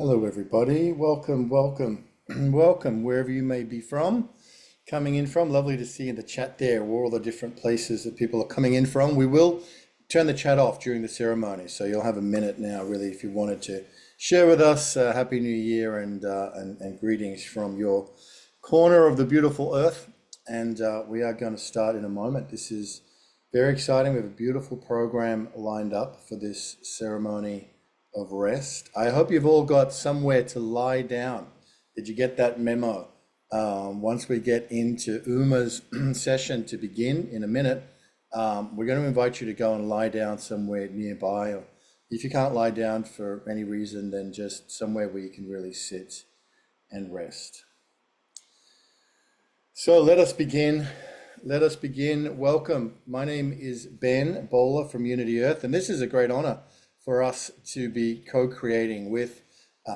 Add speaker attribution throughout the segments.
Speaker 1: Hello, everybody. Welcome, welcome, welcome, wherever you may be from, coming in from. Lovely to see in the chat there all the different places that people are coming in from. We will turn the chat off during the ceremony, so you'll have a minute now, really, if you wanted to share with us. Happy New Year and greetings from your corner of the beautiful earth. And we are going to start in a moment. This is very exciting. We have a beautiful program lined up for this ceremony of rest. I hope you've all got somewhere to lie down. Did you get that memo? Once we get into Uma's session to begin in a minute, we're going to invite you to go and lie down somewhere nearby. Or if you can't lie down for any reason, then just somewhere where you can really sit and rest. So let us begin. Let us begin. Welcome. My name is Ben Bowler from Unity Earth, and this is a great honor for us to be co-creating with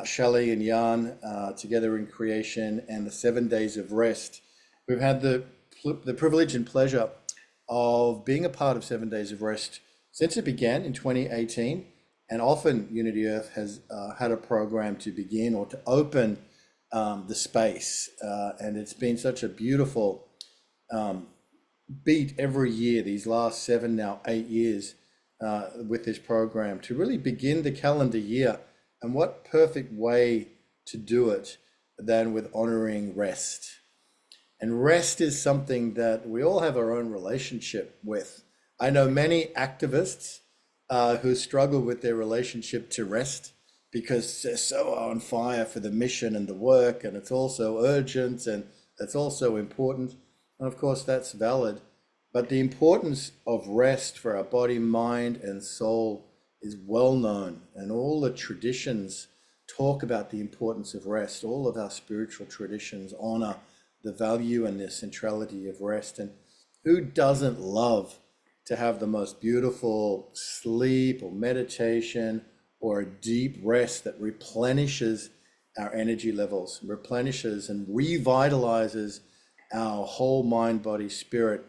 Speaker 1: Shelley and Jan together in creation and the 7 days of rest. We've had the privilege and pleasure of being a part of 7 days of rest since it began in 2018, and often Unity Earth has had a program to begin or to open the space, and it's been such a beautiful beat every year, these last 7, now 8 years, with this program to really begin the calendar year. And what perfect way to do it than with honoring rest. And rest is something that we all have our own relationship with. I know many activists who struggle with their relationship to rest because they're so on fire for the mission and the work, and it's also urgent and it's also important. And of course, that's valid. But the importance of rest for our body, mind, and soul is well known. And all the traditions talk about the importance of rest. All of our spiritual traditions honor the value and the centrality of rest. And who doesn't love to have the most beautiful sleep or meditation or a deep rest that replenishes our energy levels, replenishes and revitalizes our whole mind, body, spirit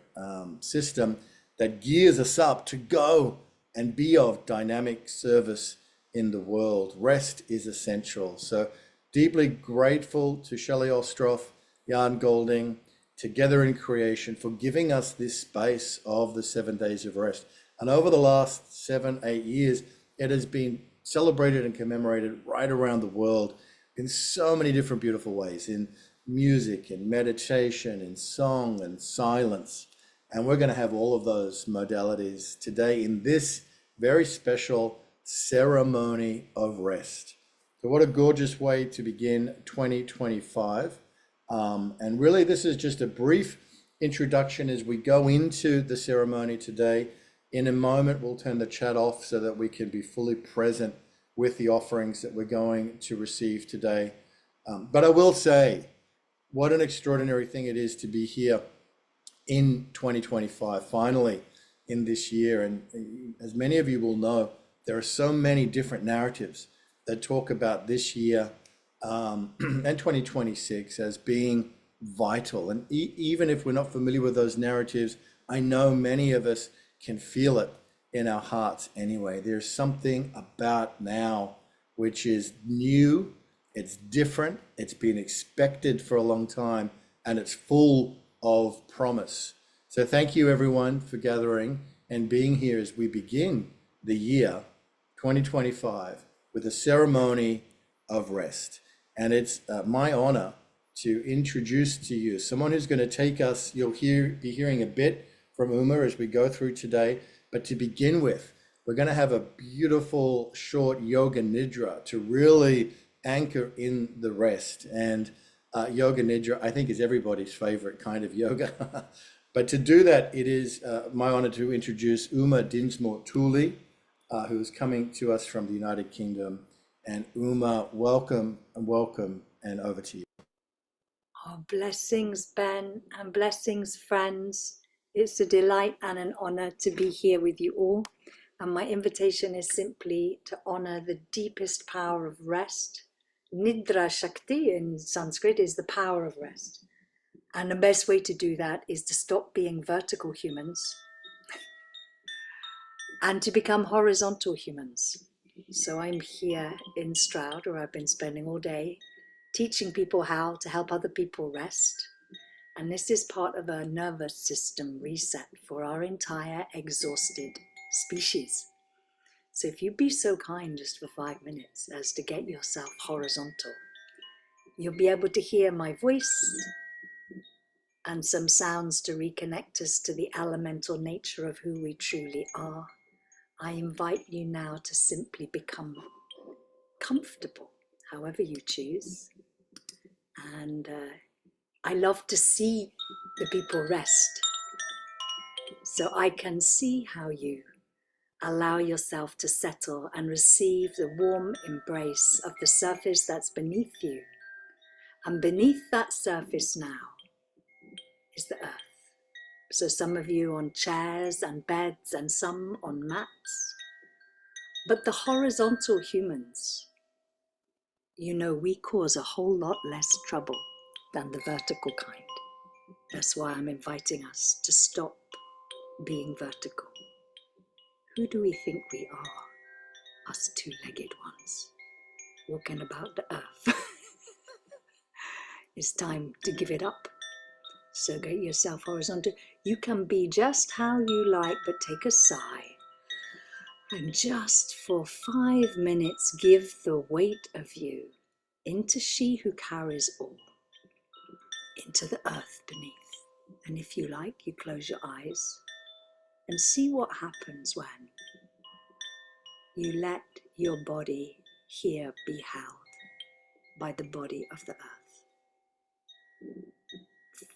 Speaker 1: system that gears us up to go and be of dynamic service in the world. Rest is essential. So deeply grateful to Shelley Ostroff, Jan Golding, together in creation, for giving us this space of the 7 days of rest. And over the last 7, 8 years, it has been celebrated and commemorated right around the world in so many different beautiful ways, in music and meditation and song and silence. And we're going to have all of those modalities today in this very special ceremony of rest. So what a gorgeous way to begin 2025. And really, this is just a brief introduction as we go into the ceremony today. In a moment, we'll turn the chat off so that we can be fully present with the offerings that we're going to receive today. But I will say, what an extraordinary thing it is to be here in 2025, finally in this year. And as many of you will know, there are so many different narratives that talk about this year and 2026 as being vital. And even if we're not familiar with those narratives, I know many of us can feel it in our hearts anyway. There's something about now which is new, it's different, it's been expected for a long time, and it's full of promise. So thank you everyone for gathering and being here as we begin the year 2025 with a ceremony of rest. And it's my honor to introduce to you someone who's going to take us, you'll be hearing a bit from Uma as we go through today, but to begin with, we're going to have a beautiful short yoga nidra to really anchor in the rest. And yoga nidra, I think, is everybody's favorite kind of yoga. But to do that, it is my honor to introduce Uma Dinsmore-Tuli, who is coming to us from the United Kingdom. And Uma, welcome, and over to you.
Speaker 2: Oh, blessings, Ben, and blessings, friends. It's a delight and an honor to be here with you all. And my invitation is simply to honor the deepest power of rest. Nidra Shakti in Sanskrit is the power of rest. And the best way to do that is to stop being vertical humans and to become horizontal humans. So I'm here in Stroud, where I've been spending all day teaching people how to help other people rest. And this is part of a nervous system reset for our entire exhausted species. So if you'd be so kind just for 5 minutes as to get yourself horizontal, you'll be able to hear my voice and some sounds to reconnect us to the elemental nature of who we truly are. I invite you now to simply become comfortable, however you choose. And I love to see the people rest, so I can see how you allow yourself to settle and receive the warm embrace of the surface that's beneath you. And beneath that surface now is the earth. So some of you on chairs and beds and some on mats. But the horizontal humans, you know, we cause a whole lot less trouble than the vertical kind. That's why I'm inviting us to stop being vertical. Who do we think we are? Us two-legged ones, walking about the earth. It's time to give it up. So get yourself horizontal. You can be just how you like, but take a sigh. And just for 5 minutes, give the weight of you into she who carries all, into the earth beneath. And if you like, you close your eyes and see what happens when you let your body here be held by the body of the earth.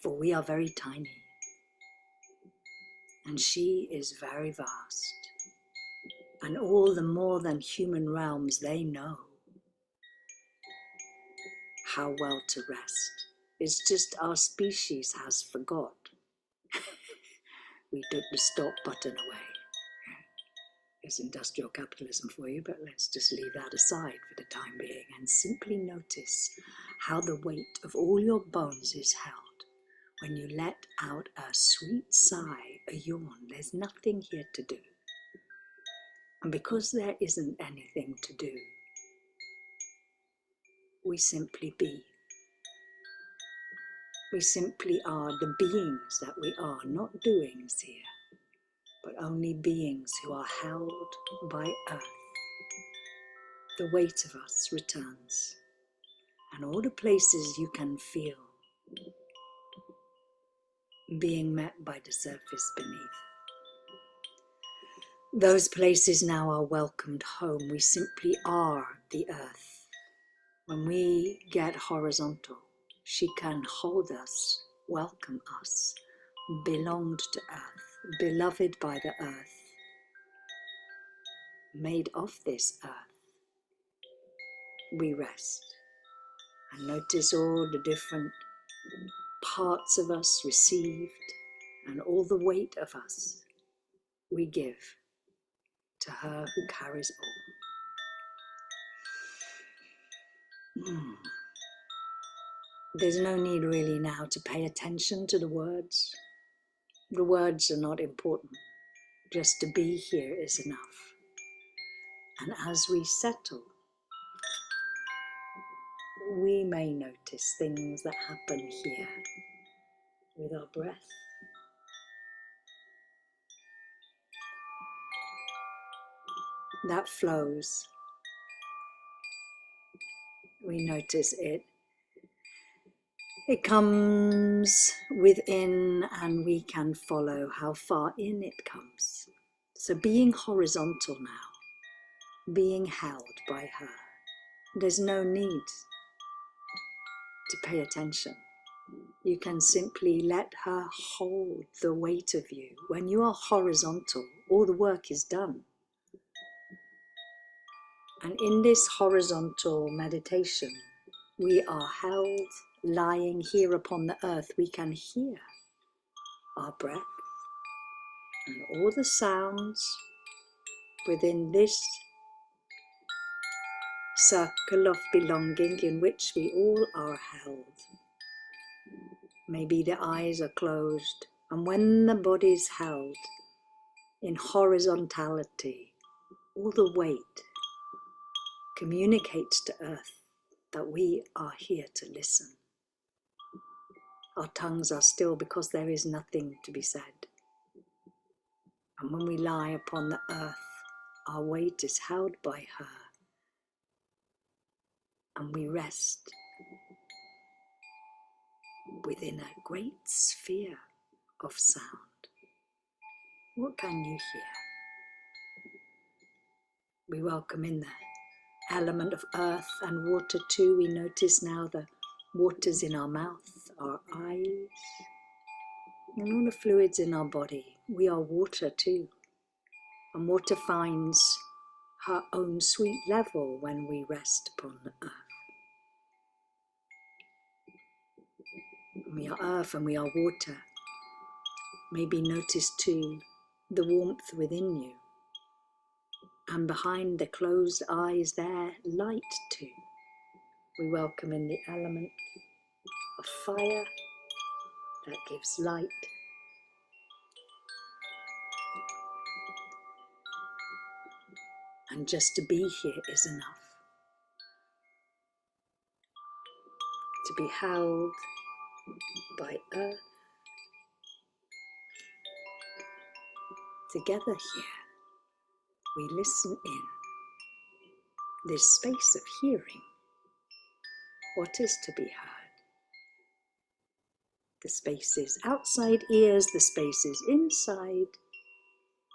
Speaker 2: For we are very tiny, and she is very vast, and all the more than human realms, they know how well to rest. It's just our species has forgot. We took the stop button away. It's industrial capitalism for you, but let's just leave that aside for the time being and simply notice how the weight of all your bones is held when you let out a sweet sigh, a yawn. There's nothing here to do. And because there isn't anything to do, we simply be. We simply are the beings that we are, not doings here, but only beings who are held by earth. The weight of us returns, and all the places you can feel being met by the surface beneath. Those places now are welcomed home. We simply are the earth. When we get horizontal, she can hold us, welcome us, belonged to earth, beloved by the earth, made of this earth. We rest and notice all the different parts of us received and all the weight of us we give to her who carries all. There's no need really now to pay attention to the words. The words are not important. Just to be here is enough. And as we settle, we may notice things that happen here with our breath. That flows. We notice it. It comes within and we can follow how far in it comes. So being horizontal now, being held by her, there's no need to pay attention. You can simply let her hold the weight of you. When you are horizontal, all the work is done. And in this horizontal meditation, we are held, lying here upon the earth. We can hear our breath and all the sounds within this circle of belonging in which we all are held. Maybe the eyes are closed, and when the body is held in horizontality, all the weight communicates to earth that we are here to listen. Our tongues are still because there is nothing to be said. And when we lie upon the earth, our weight is held by her, and we rest within a great sphere of sound. What can you hear? We welcome in the element of earth and water too. We notice now the waters in our mouth, our eyes, and all the fluids in our body. We are water too. And water finds her own sweet level when we rest upon the earth. We are earth and we are water. Maybe notice too the warmth within you. And behind the closed eyes there, light too. We welcome in the element of fire that gives light. And just to be here is enough. To be held by earth. Together here, we listen in this space of hearing what is to be heard. The spaces outside ears, the spaces inside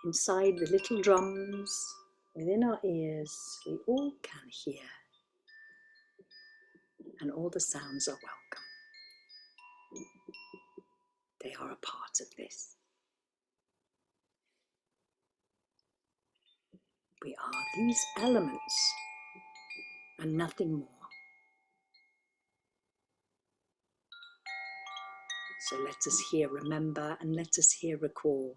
Speaker 2: the little drums within our ears, we all can hear. And all the sounds are welcome. They are a part of this. We are these elements and nothing more. So let us here remember and let us here recall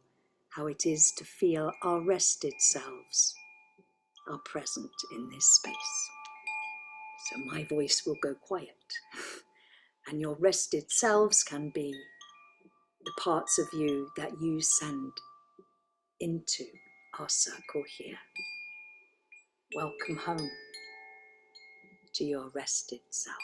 Speaker 2: how it is to feel our rested selves are present in this space. So my voice will go quiet and your rested selves can be the parts of you that you send into our circle here. Welcome home to your rested selves.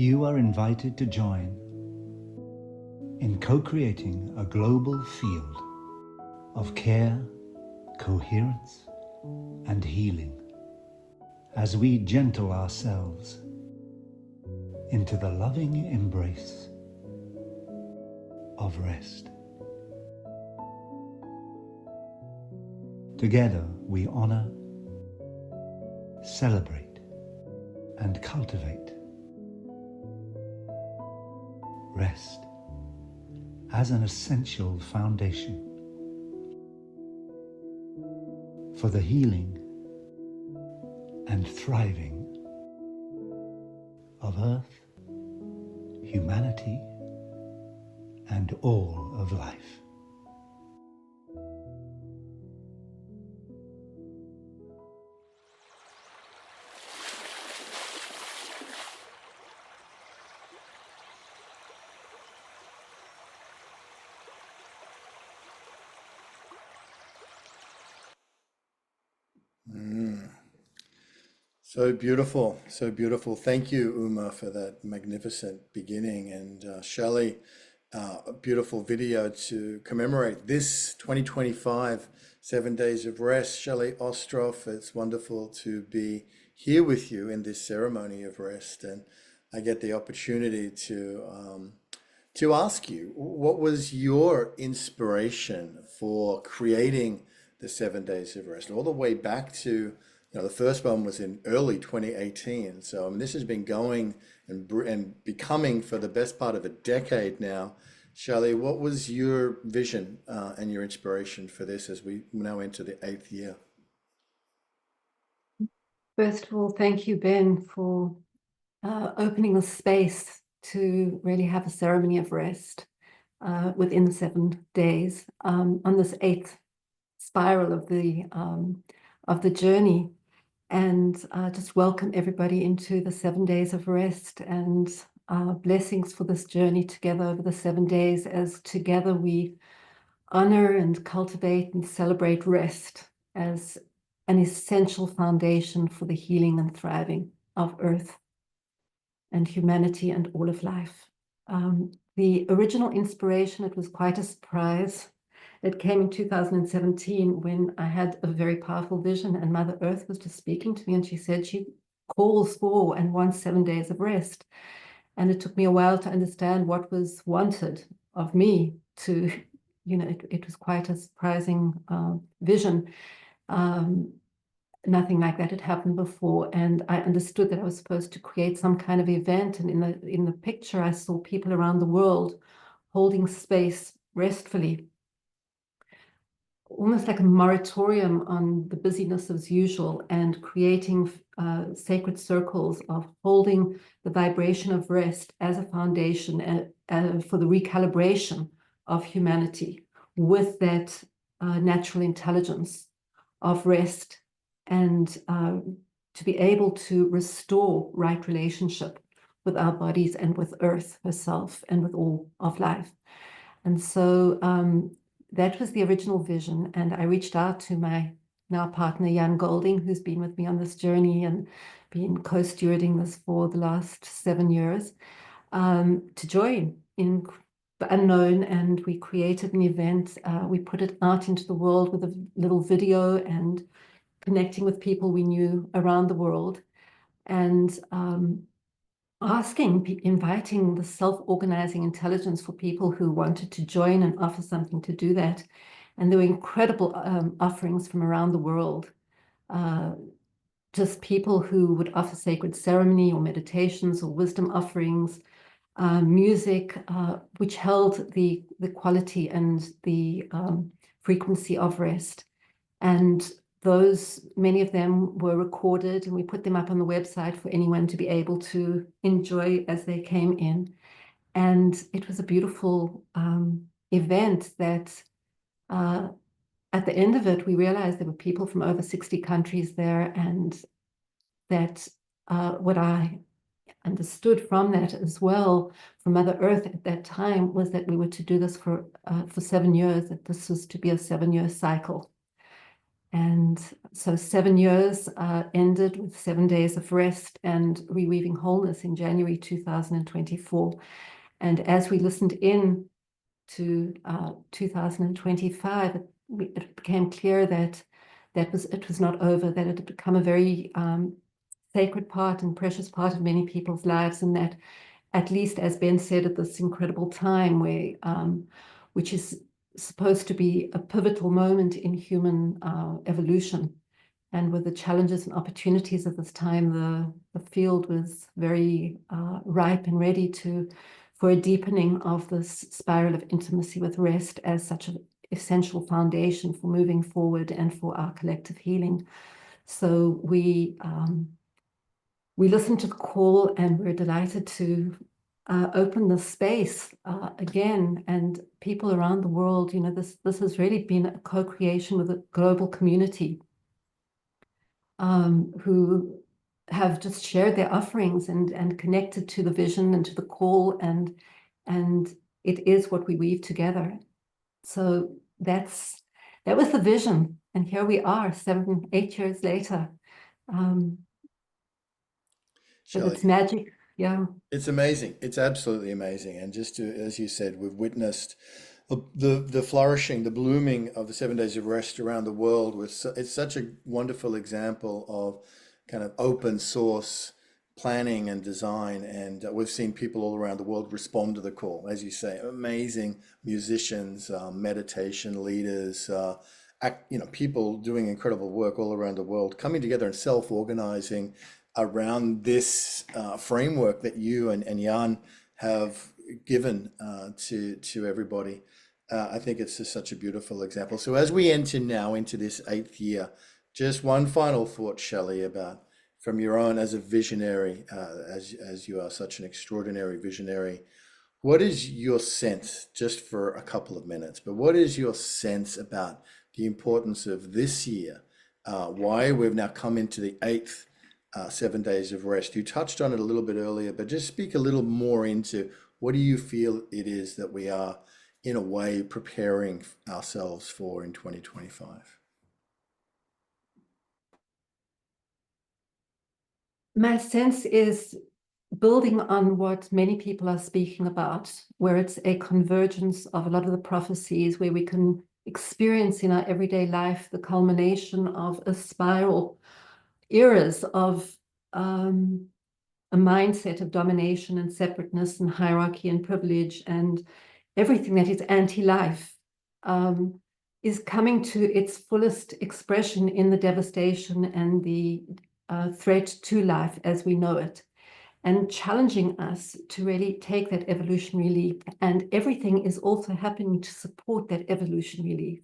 Speaker 3: You are invited to join in co-creating a global field of care, coherence, and healing as we gentle ourselves into the loving embrace of rest. Together we honor, celebrate, and cultivate rest as an essential foundation for the healing and thriving of Earth, humanity, and all of life.
Speaker 1: So beautiful, so beautiful. Thank you, Uma, for that magnificent beginning. And Shelley, a beautiful video to commemorate this 2025 7 Days of Rest. Shelley Ostroff, it's wonderful to be here with you in this ceremony of rest. And I get the opportunity to ask you, what was your inspiration for creating the 7 Days of Rest, all the way back to, the first one was in early 2018. So I mean, this has been going and becoming for the best part of a decade now. Shelley, what was your vision and your inspiration for this as we now enter the 8th year?
Speaker 4: First of all, thank you, Ben, for opening the space to really have a ceremony of rest within the 7 days on this 8th spiral of the journey, and just welcome everybody into the 7 days of rest and blessings for this journey together over the 7 days, as together we honor and cultivate and celebrate rest as an essential foundation for the healing and thriving of Earth and humanity and all of life. The original inspiration, it was quite a surprise. It came in 2017 when I had a very powerful vision, and Mother Earth was just speaking to me, and she said she calls for and wants 7 days of rest. And it took me a while to understand what was wanted of me to, it was quite a surprising vision. Nothing like that had happened before, and I understood that I was supposed to create some kind of event. And in the picture, I saw people around the world holding space restfully, almost like a moratorium on the busyness as usual, and creating sacred circles of holding the vibration of rest as a foundation for the recalibration of humanity with that natural intelligence of rest, and to be able to restore right relationship with our bodies and with Earth herself and with all of life. And so that was the original vision. And I reached out to my now partner, Jan Golding, who's been with me on this journey and been co-stewarding this for the last 7 years, to join in the unknown. And we created an event. We put it out into the world with a little video and connecting with people we knew around the world, and inviting the self-organizing intelligence for people who wanted to join and offer something to do that. And there were incredible offerings from around the world, just people who would offer sacred ceremony or meditations or wisdom offerings, music, which held the quality and the frequency of rest. And many of them were recorded, and we put them up on the website for anyone to be able to enjoy as they came in. And it was a beautiful event that at the end of it, we realized there were people from over 60 countries there, and that what I understood from that as well, from Mother Earth at that time, was that we were to do this for 7 years, that this was to be a 7-year cycle. And so 7 years ended with 7 days of rest and reweaving wholeness in January 2024. And as we listened in to 2025, it became clear that it was not over, that it had become a very sacred part and precious part of many people's lives, and that, at least as Ben said, at this incredible time where, which is supposed to be a pivotal moment in human evolution, and with the challenges and opportunities of this time, the field was very ripe and ready for a deepening of this spiral of intimacy with rest as such an essential foundation for moving forward and for our collective healing. So we listened to the call, and we're delighted to open the space again. And people around the world, this has really been a co-creation with a global community who have just shared their offerings and connected to the vision and to the call, and it is what we weave together. So that was the vision, and here we are 7, 8 years later. But it's magic, yeah.
Speaker 1: It's amazing. It's absolutely amazing. And just to, as you said, we've witnessed the flourishing, the blooming of the 7 days of rest around the world. It's such a wonderful example of kind of open source planning and design. And we've seen people all around the world respond to the call, as you say, amazing musicians, meditation leaders, people doing incredible work all around the world, coming together and self-organizing around this framework that you and Jan have given to everybody. I think it's just such a beautiful example. So as we enter now into this 8th year, just one final thought, Shelley, about from your own as a visionary, as you are such an extraordinary visionary. What is your sense, just for a couple of minutes, but what is your sense about the importance of this year? Why we've now come into the 8th 7 days of rest. You touched on it a little bit earlier, but just speak a little more into what do you feel it is that we are, in a way, preparing ourselves for in 2025?
Speaker 4: My sense is building on what many people are speaking about, where it's a convergence of a lot of the prophecies, where we can experience in our everyday life the culmination of a spiral, eras of a mindset of domination and separateness and hierarchy and privilege and everything that is anti-life, is coming to its fullest expression in the devastation and the threat to life as we know it, and challenging us to really take that evolutionary leap. And everything is also happening to support that evolutionary leap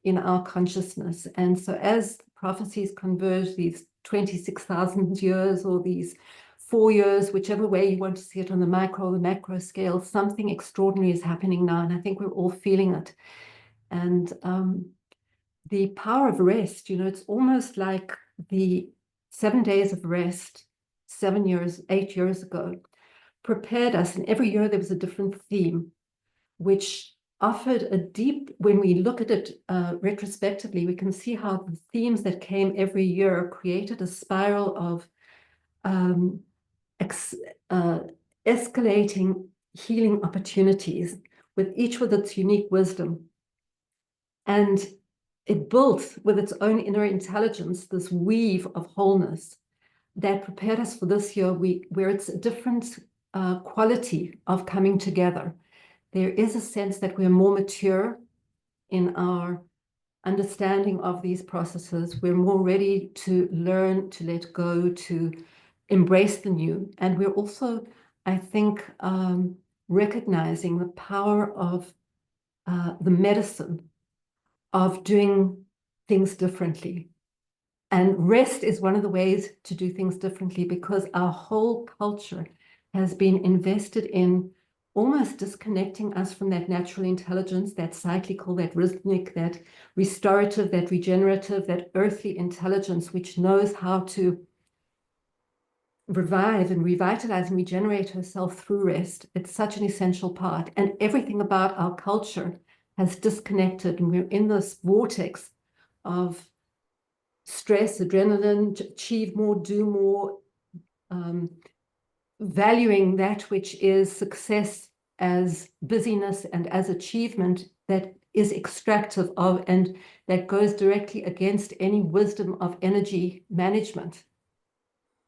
Speaker 4: in our consciousness. And so as prophecies converge, these 26,000 years or these 4 years, whichever way you want to see it on the micro or the macro scale, something extraordinary is happening now, and I think we're all feeling it. And the power of rest, it's almost like the 7 days of rest 7 years, 8 years ago prepared us, and every year there was a different theme, which offered a deep, when we look at it retrospectively, we can see how the themes that came every year created a spiral of escalating healing opportunities, with each with its unique wisdom. And it built with its own inner intelligence this weave of wholeness that prepared us for this year, where it's a different quality of coming together. There is a sense that we're more mature in our understanding of these processes. We're more ready to learn, to let go, to embrace the new. And we're also, I think, recognizing the power of the medicine of doing things differently. And rest is one of the ways to do things differently, because our whole culture has been invested in almost disconnecting us from that natural intelligence, that cyclical, that rhythmic, that restorative, that regenerative, that earthly intelligence, which knows how to revive and revitalize and regenerate herself through rest. It's such an essential part. And everything about our culture has disconnected, and we're in this vortex of stress, adrenaline, achieve more, do more, valuing that which is success as busyness and as achievement that is extractive of and that goes directly against any wisdom of energy management.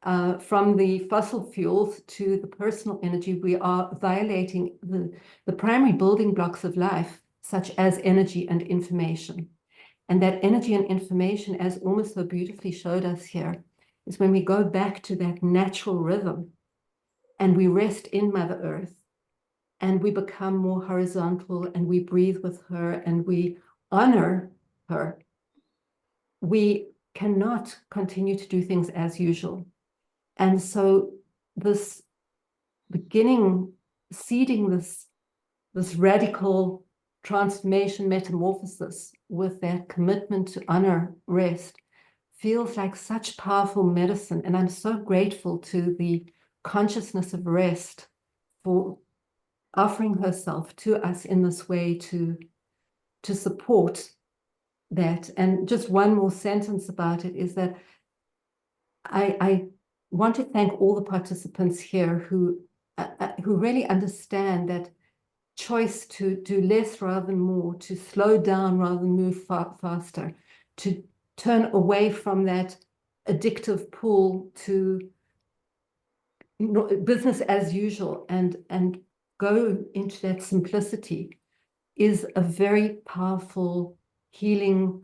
Speaker 4: From the fossil fuels to the personal energy, we are violating the primary building blocks of life, such as energy and information. And that energy and information, as almost so beautifully showed us here, is when we go back to that natural rhythm and we rest in Mother Earth and we become more horizontal and we breathe with her and we honor her, we cannot continue to do things as usual. And so this beginning, seeding this radical transformation, metamorphosis with that commitment to honor rest feels like such powerful medicine. And I'm so grateful to the consciousness of rest for offering herself to us in this way to support that. And just one more sentence about it is that I want to thank all the participants here who really understand that choice to do less rather than more, to slow down rather than move faster, to turn away from that addictive pull to business as usual and go into that simplicity is a very powerful healing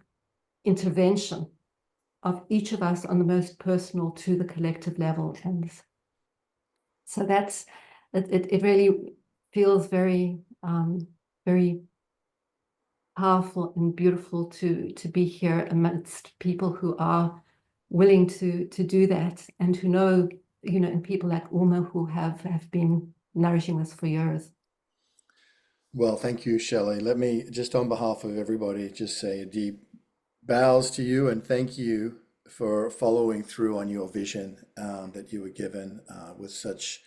Speaker 4: intervention of each of us on the most personal to the collective level. And so that's, it really feels very, very powerful and beautiful to be here amidst people who are willing to do that and who know, and people like Uma who have been nourishing us for years.
Speaker 1: Well, thank you, Shelley. Let me just on behalf of everybody just say a deep bows to you and thank you for following through on your vision that you were given with such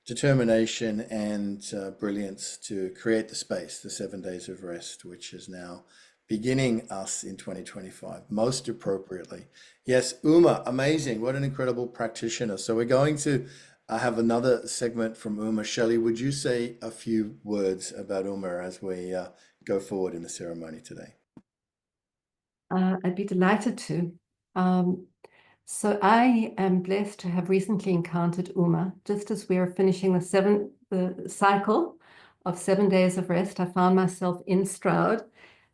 Speaker 1: determination and brilliance to create the space, the 7 days of rest, which is now beginning us in 2025, most appropriately. Yes, Uma, amazing. What an incredible practitioner. So we're going to have another segment from Uma. Shelley, would you say a few words about Uma as we go forward in the ceremony today?
Speaker 4: I'd be delighted to. So I am blessed to have recently encountered Uma. Just as we are finishing the cycle of 7 days of rest, I found myself in Stroud,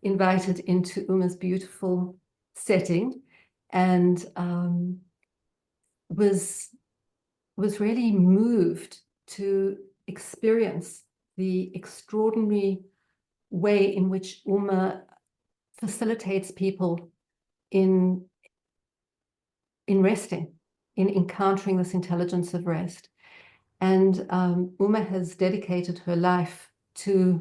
Speaker 4: invited into Uma's beautiful setting, and was really moved to experience the extraordinary way in which Uma facilitates people in resting, in encountering this intelligence of rest. And Uma has dedicated her life to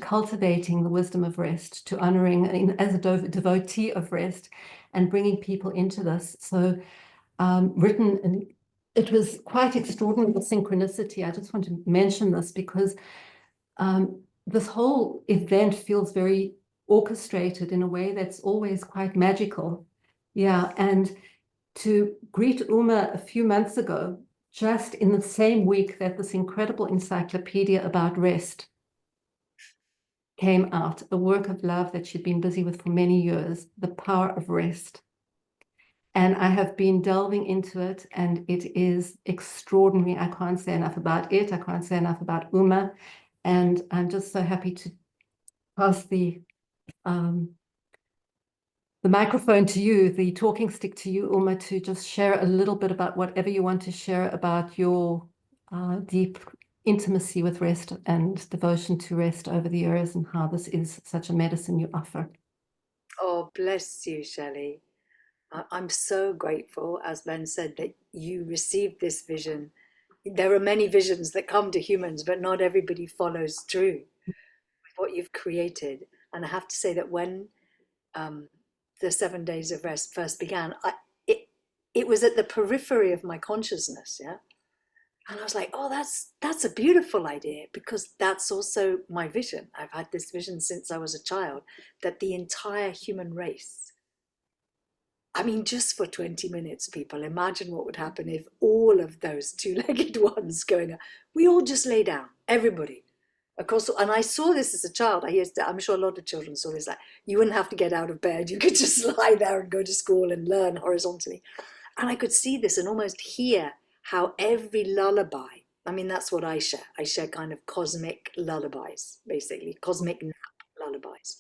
Speaker 4: cultivating the wisdom of rest, to honoring as a devotee of rest and bringing people into this. So written, and it was quite extraordinary, the synchronicity. I just want to mention this because this whole event feels very orchestrated in a way that's always quite magical. Yeah, and to greet Uma a few months ago, just in the same week that this incredible encyclopedia about rest came out, a work of love that she'd been busy with for many years, The Power of Rest. And I have been delving into it, and it is extraordinary. I can't say enough about it. I can't say enough about Uma. And I'm just so happy to pass the microphone to you, the talking stick to you, Uma, to just share a little bit about whatever you want to share about your deep intimacy with rest and devotion to rest over the years and how this is such a medicine you offer.
Speaker 2: Oh, bless you, Shelley. I'm so grateful, as Ben said, that you received this vision. There are many visions that come to humans, but not everybody follows through with what you've created. And I have to say that when the 7 days of rest first began, it was at the periphery of my consciousness, yeah. And I was like, oh, that's a beautiful idea, because that's also my vision. I've had this vision since I was a child, that the entire human race I mean, just for 20 minutes, people, imagine what would happen if all of those two-legged ones going, we all just lay down, everybody. Across, and I saw this as a child. I'm sure a lot of children saw this. Like, you wouldn't have to get out of bed. You could just lie there and go to school and learn horizontally. And I could see this and almost hear how every lullaby, I mean, that's what I share. I share kind of cosmic lullabies, basically, cosmic nap lullabies.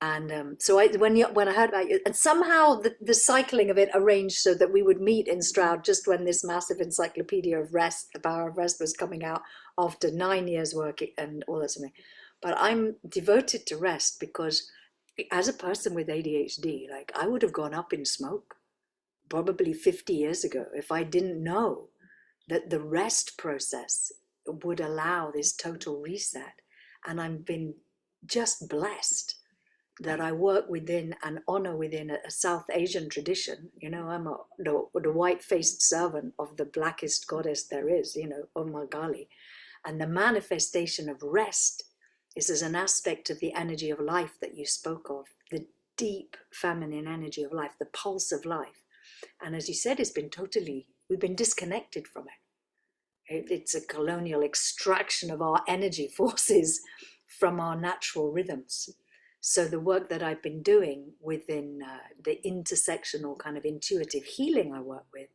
Speaker 2: And so when I heard about you, and somehow the cycling of it arranged so that we would meet in Stroud just when this massive encyclopedia of rest, the power of rest, was coming out after 9 years working and all that sort of thing. But I'm devoted to rest because as a person with ADHD, like, I would have gone up in smoke probably 50 years ago if I didn't know that the rest process would allow this total reset. And I've been just blessed that I work within and honor within a South Asian tradition. You know, I'm the white-faced servant of the blackest goddess there is, you know, Omagali. And the manifestation of rest is as an aspect of the energy of life that you spoke of, the deep feminine energy of life, the pulse of life. And as you said, we've been disconnected from it. It's a colonial extraction of our energy forces from our natural rhythms. So the work that I've been doing within the intersectional kind of intuitive healing I work with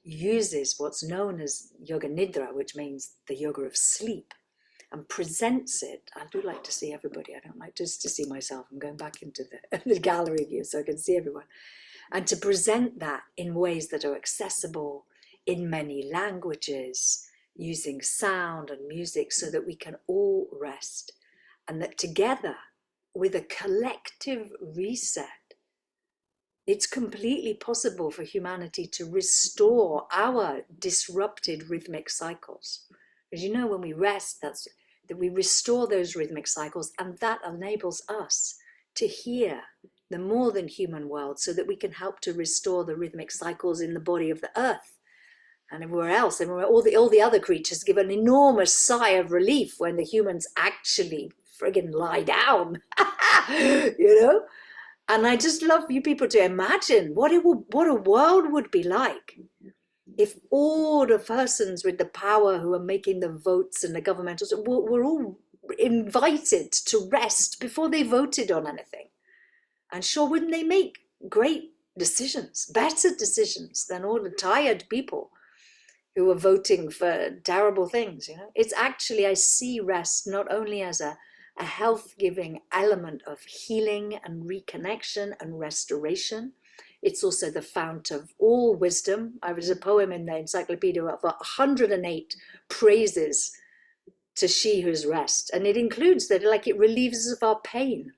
Speaker 2: uses what's known as Yoga Nidra, which means the yoga of sleep, and presents it. I do like to see everybody. I don't like just to see myself. I'm going back into the gallery view so I can see everyone. And to present that in ways that are accessible in many languages, using sound and music so that we can all rest. And that together, with a collective reset, it's completely possible for humanity to restore our disrupted rhythmic cycles. As you know, when we rest, that we restore those rhythmic cycles, and that enables us to hear the more than human world so that we can help to restore the rhythmic cycles in the body of the earth and everywhere else. And all the other creatures give an enormous sigh of relief when the humans actually friggin' lie down, you know? And I just love you people to imagine what a world would be like if all the persons with the power who are making the votes and the governmentals were all invited to rest before they voted on anything. And sure, wouldn't they make great decisions, better decisions than all the tired people who are voting for terrible things, you know? It's actually, I see rest not only as a health-giving element of healing and reconnection and restoration. It's also the fount of all wisdom. I was a poem in the encyclopedia of 108 praises to she who's rest. And it includes that, like, it relieves us of our pain.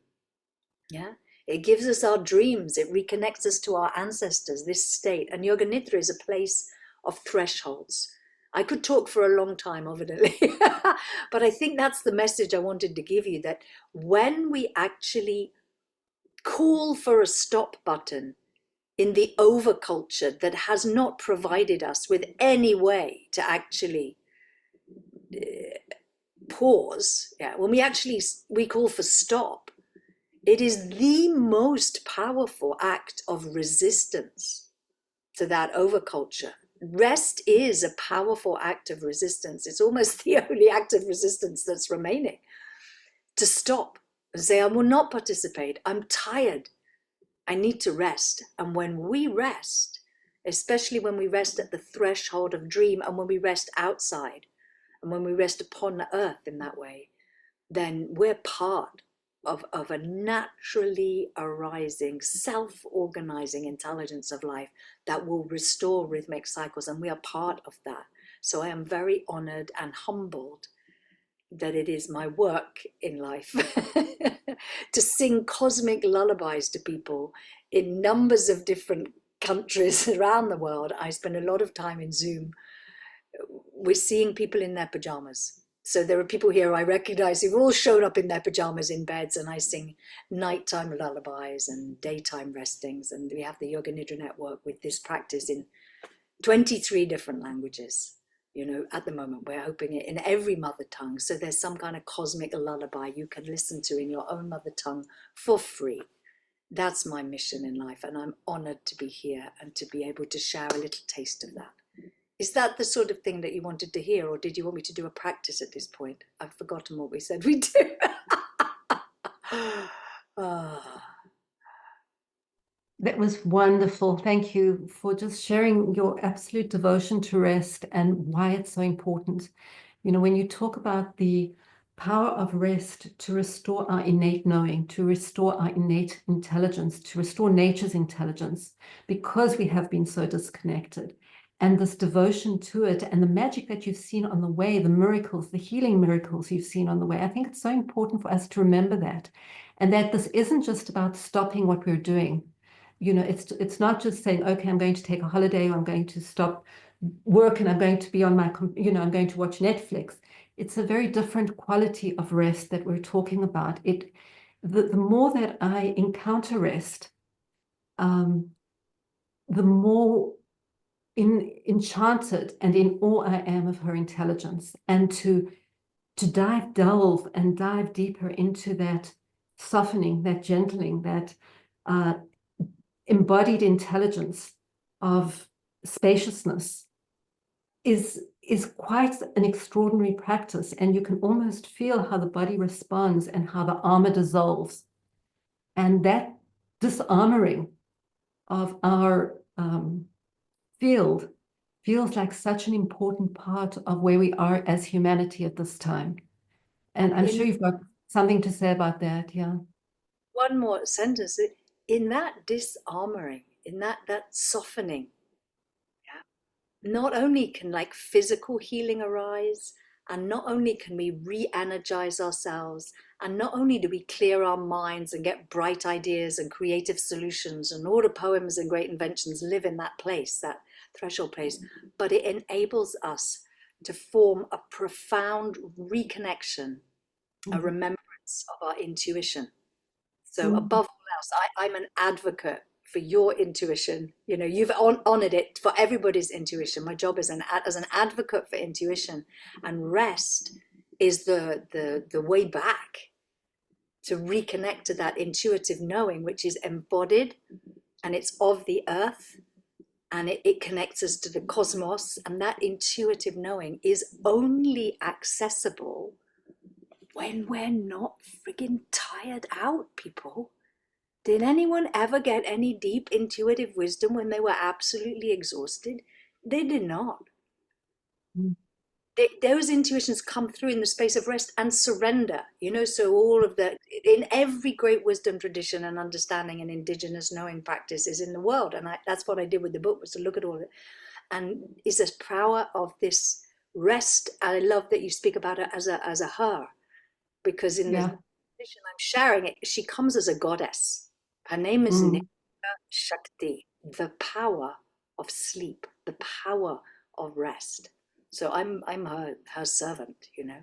Speaker 2: Yeah. It gives us our dreams. It reconnects us to our ancestors, this state. And Yoga Nidra is a place of thresholds. I could talk for a long time, evidently, but I think that's the message I wanted to give you, that when we actually call for a stop button in the overculture that has not provided us with any way to actually pause, yeah, when we call for stop, it is the most powerful act of resistance to that overculture. Rest is a powerful act of resistance. It's almost the only act of resistance that's remaining. To stop and say, I will not participate. I'm tired. I need to rest. And when we rest, especially when we rest at the threshold of dream, and when we rest outside, and when we rest upon the earth in that way, then we're part of a naturally arising, self-organizing intelligence of life that will restore rhythmic cycles, and we are part of that. So I am very honored and humbled that it is my work in life to sing cosmic lullabies to people in numbers of different countries around the world. I spend a lot of time in Zoom. We're seeing people in their pajamas. So there are people here I recognize who've all shown up in their pajamas in beds, and I sing nighttime lullabies and daytime restings. And we have the Yoga Nidra Network with this practice in 23 different languages. You know, at the moment, we're hoping it in every mother tongue. So there's some kind of cosmic lullaby you can listen to in your own mother tongue for free. That's my mission in life, and I'm honored to be here and to be able to share a little taste of that. Is that the sort of thing that you wanted to hear, or did you want me to do a practice at this point? I've forgotten what we said we do. Ah.
Speaker 4: That was wonderful. Thank you for just sharing your absolute devotion to rest and why it's so important. You know, when you talk about the power of rest to restore our innate knowing, to restore our innate intelligence, to restore nature's intelligence, because we have been so disconnected, and this devotion to it and the magic that you've seen on the way, the miracles, the healing miracles you've seen on the way, I think it's so important for us to remember that, and that this isn't just about stopping what we're doing. You know, it's not just saying, okay, I'm going to take a holiday, or I'm going to stop work and I'm going to be on my, I'm going to watch Netflix. It's a very different quality of rest that we're talking about. The more that I encounter rest, the more enchanted and in awe I am of her intelligence, and to delve and dive deeper into that softening, that gentling, that embodied intelligence of spaciousness is quite an extraordinary practice, and you can almost feel how the body responds and how the armor dissolves. And that disarmoring of our field feels like such an important part of where we are as humanity at this time. And I'm sure you've got something to say about that, yeah.
Speaker 2: One more sentence. In that disarmoring, in that softening, not only can like physical healing arise, and not only can we re-energize ourselves, and not only do we clear our minds and get bright ideas and creative solutions, and all the poems and great inventions live in that place, that threshold place, but it enables us to form a profound reconnection, a remembrance of our intuition. So above all else, I'm an advocate for your intuition. You know, you've honored it for everybody's intuition. My job is as an advocate for intuition, and rest is the way back to reconnect to that intuitive knowing, which is embodied and it's of the earth, and it connects us to the cosmos. And that intuitive knowing is only accessible when we're not friggin' tired out, people. Did anyone ever get any deep intuitive wisdom when they were absolutely exhausted? They did not. Those intuitions come through in the space of rest and surrender, you know. So all of the, in every great wisdom tradition and understanding and indigenous knowing practices in the world, and that's what I did with the book, was to look at all of it, and is this power of this rest. I love that you speak about it as a her, because in the tradition I'm sharing it, she comes as a goddess. Her name is Nitya Shakti, the power of sleep, the power of rest. So I'm her servant, you know.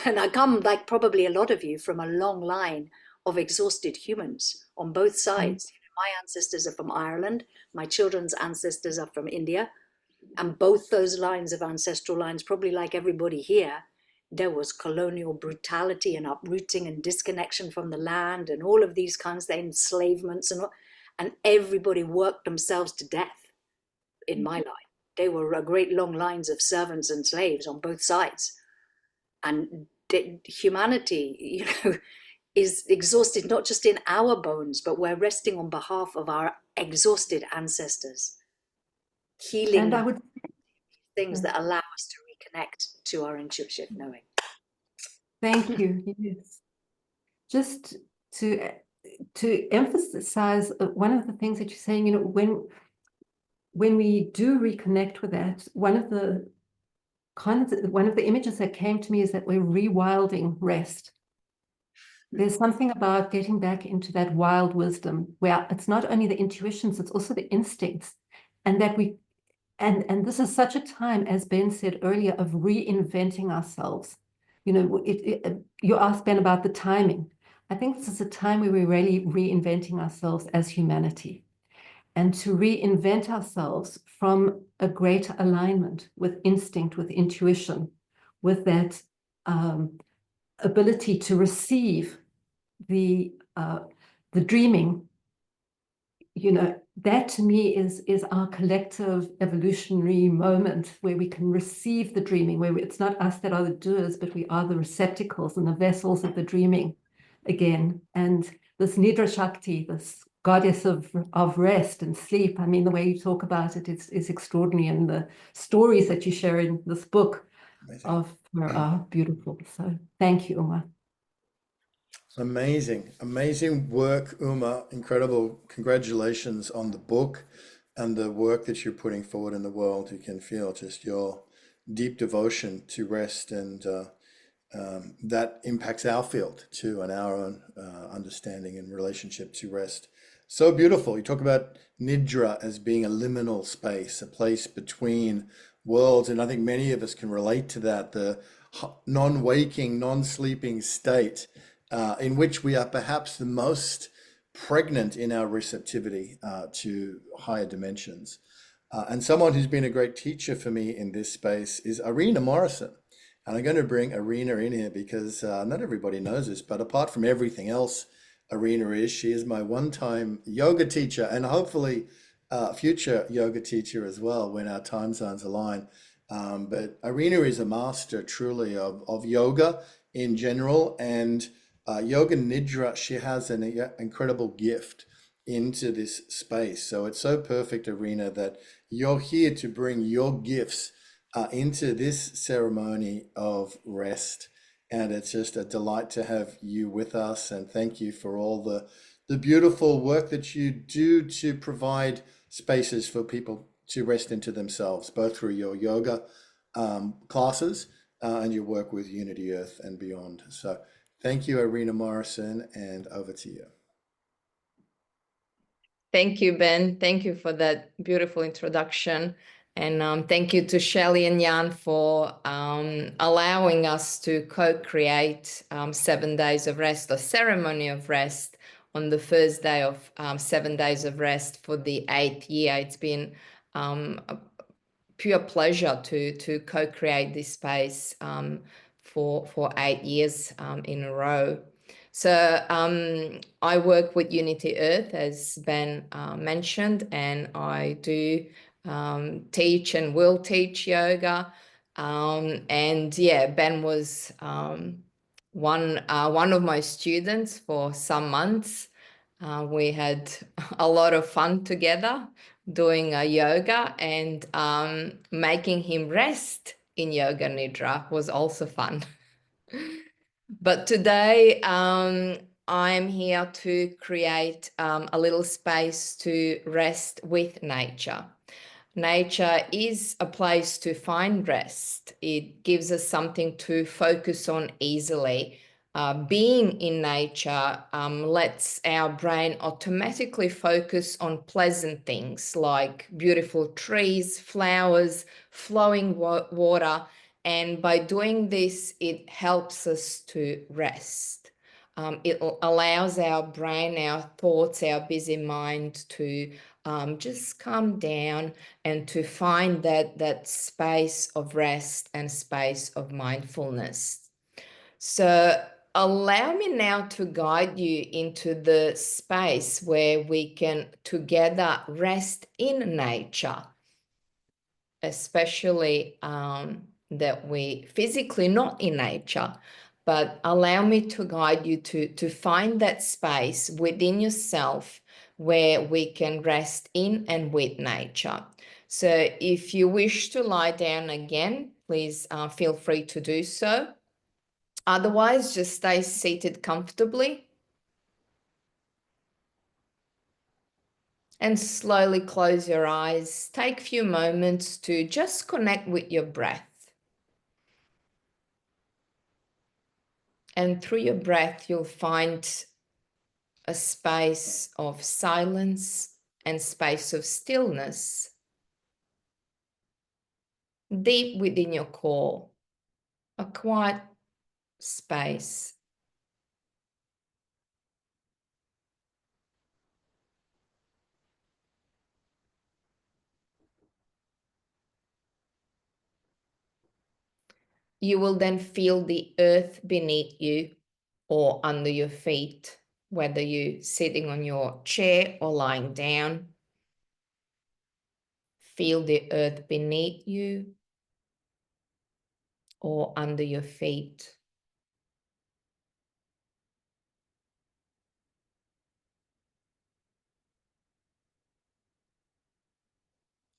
Speaker 2: And I come, like probably a lot of you, from a long line of exhausted humans on both sides. My ancestors are from Ireland, my children's ancestors are from India, and both those lines of ancestral lines, probably like everybody here, there was colonial brutality and uprooting and disconnection from the land and all of these kinds of enslavements, and everybody worked themselves to death in my line. They were a great long lines of servants and slaves on both sides. And humanity, you know, is exhausted, not just in our bones, but we're resting on behalf of our exhausted ancestors, healing things that allow us to reconnect to our intuitive knowing.
Speaker 4: Thank you. Yes. Just to emphasize one of the things that you're saying, you know, when we do reconnect with that, one of the images that came to me is that we're rewilding rest. There's something about getting back into that wild wisdom where it's not only the intuitions, it's also the instincts, and that and this is such a time, as Ben said earlier, of reinventing ourselves. You know, you asked Ben about the timing. I think this is a time where we're really reinventing ourselves as humanity, and to reinvent ourselves from a greater alignment with instinct, with intuition, with that ability to receive the dreaming you know, that to me is our collective evolutionary moment where we can receive the dreaming, where it's not us that are the doers, but we are the receptacles and the vessels of the dreaming again. And this Nidra Shakti, this goddess of rest and sleep, I mean, the way you talk about it is extraordinary. And the stories that you share in this book of her are beautiful. So thank you, Uma.
Speaker 1: Amazing, amazing work, Uma. Incredible. Congratulations on the book and the work that you're putting forward in the world. You can feel just your deep devotion to rest, and that impacts our field too, and our own understanding and relationship to rest. So beautiful. You talk about Nidra as being a liminal space, a place between worlds, and I think many of us can relate to that, the non-waking, non-sleeping state in which we are perhaps the most pregnant in our receptivity to higher dimensions. And someone who's been a great teacher for me in this space is Irina Morrison. And I'm going to bring Irina in here because not everybody knows this, but apart from everything else Irina is, she is my one-time yoga teacher and hopefully future yoga teacher as well when our time zones align. But Irina is a master truly of yoga in general, and Yoga Nidra. She has an incredible gift into this space. So it's so perfect, Irina, that you're here to bring your gifts into this ceremony of rest. And it's just a delight to have you with us. And thank you for all the beautiful work that you do to provide spaces for people to rest into themselves, both through your yoga classes and your work with Unity Earth and beyond. So thank you, Irina Morrison, and over to you.
Speaker 5: Thank you, Ben. Thank you for that beautiful introduction. And thank you to Shelley and Jan for allowing us to co-create 7 days of rest, a ceremony of rest on the first day of 7 days of rest for the 8th year. It's been a pure pleasure to co-create this space for 8 years in a row. So I work with Unity Earth, as Ben mentioned, and I do teach and will teach yoga. And yeah, Ben was one of my students for some months. We had a lot of fun together doing yoga, and making him rest in Yoga Nidra was also fun. But today I'm here to create a little space to rest with nature. Nature is a place to find rest. It gives us something to focus on easily. Being in nature lets our brain automatically focus on pleasant things like beautiful trees, flowers, flowing water. And by doing this, it helps us to rest. It allows our brain, our thoughts, our busy mind to just calm down and to find that space of rest and space of mindfulness. So allow me now to guide you into the space where we can together rest in nature, especially that we physically not in nature, but allow me to guide you to find that space within yourself where we can rest in and with nature. So if you wish to lie down again, please feel free to do so. Otherwise, just stay seated comfortably and slowly close your eyes. Take a few moments to just connect with your breath. And through your breath, you'll find a space of silence and space of stillness deep within your core, a quiet space. You will then feel the earth beneath you or under your feet. whether you're sitting on your chair or lying down. Feel the earth beneath you or under your feet.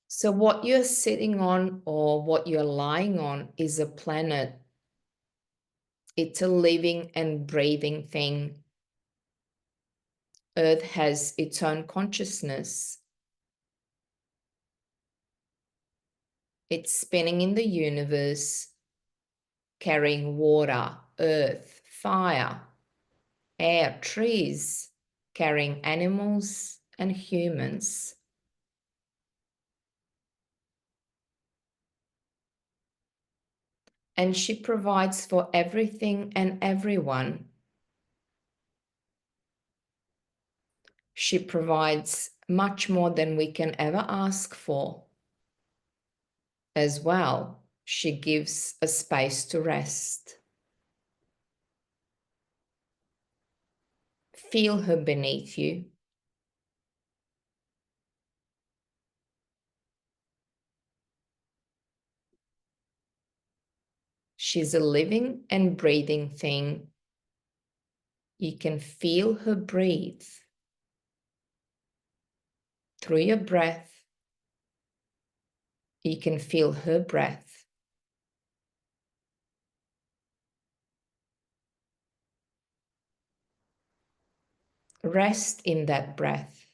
Speaker 5: So what you're sitting on or what you're lying on is a planet. It's a living and breathing thing. Earth has its own consciousness. It's spinning in the universe, carrying water, earth, fire, air, trees, carrying animals and humans. And she provides for everything and everyone. She provides much more than we can ever ask for. As well, she gives a space to rest. Feel her beneath you. She's a living and breathing thing. You can feel her breathe through your breath. You can feel her breath. Rest in that breath.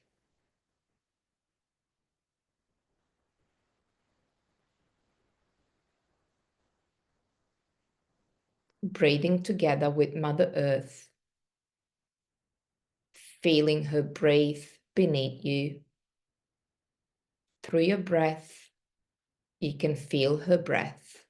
Speaker 5: Breathing together with Mother Earth. Feeling her breathe beneath you. Through your breath, you can feel her breath.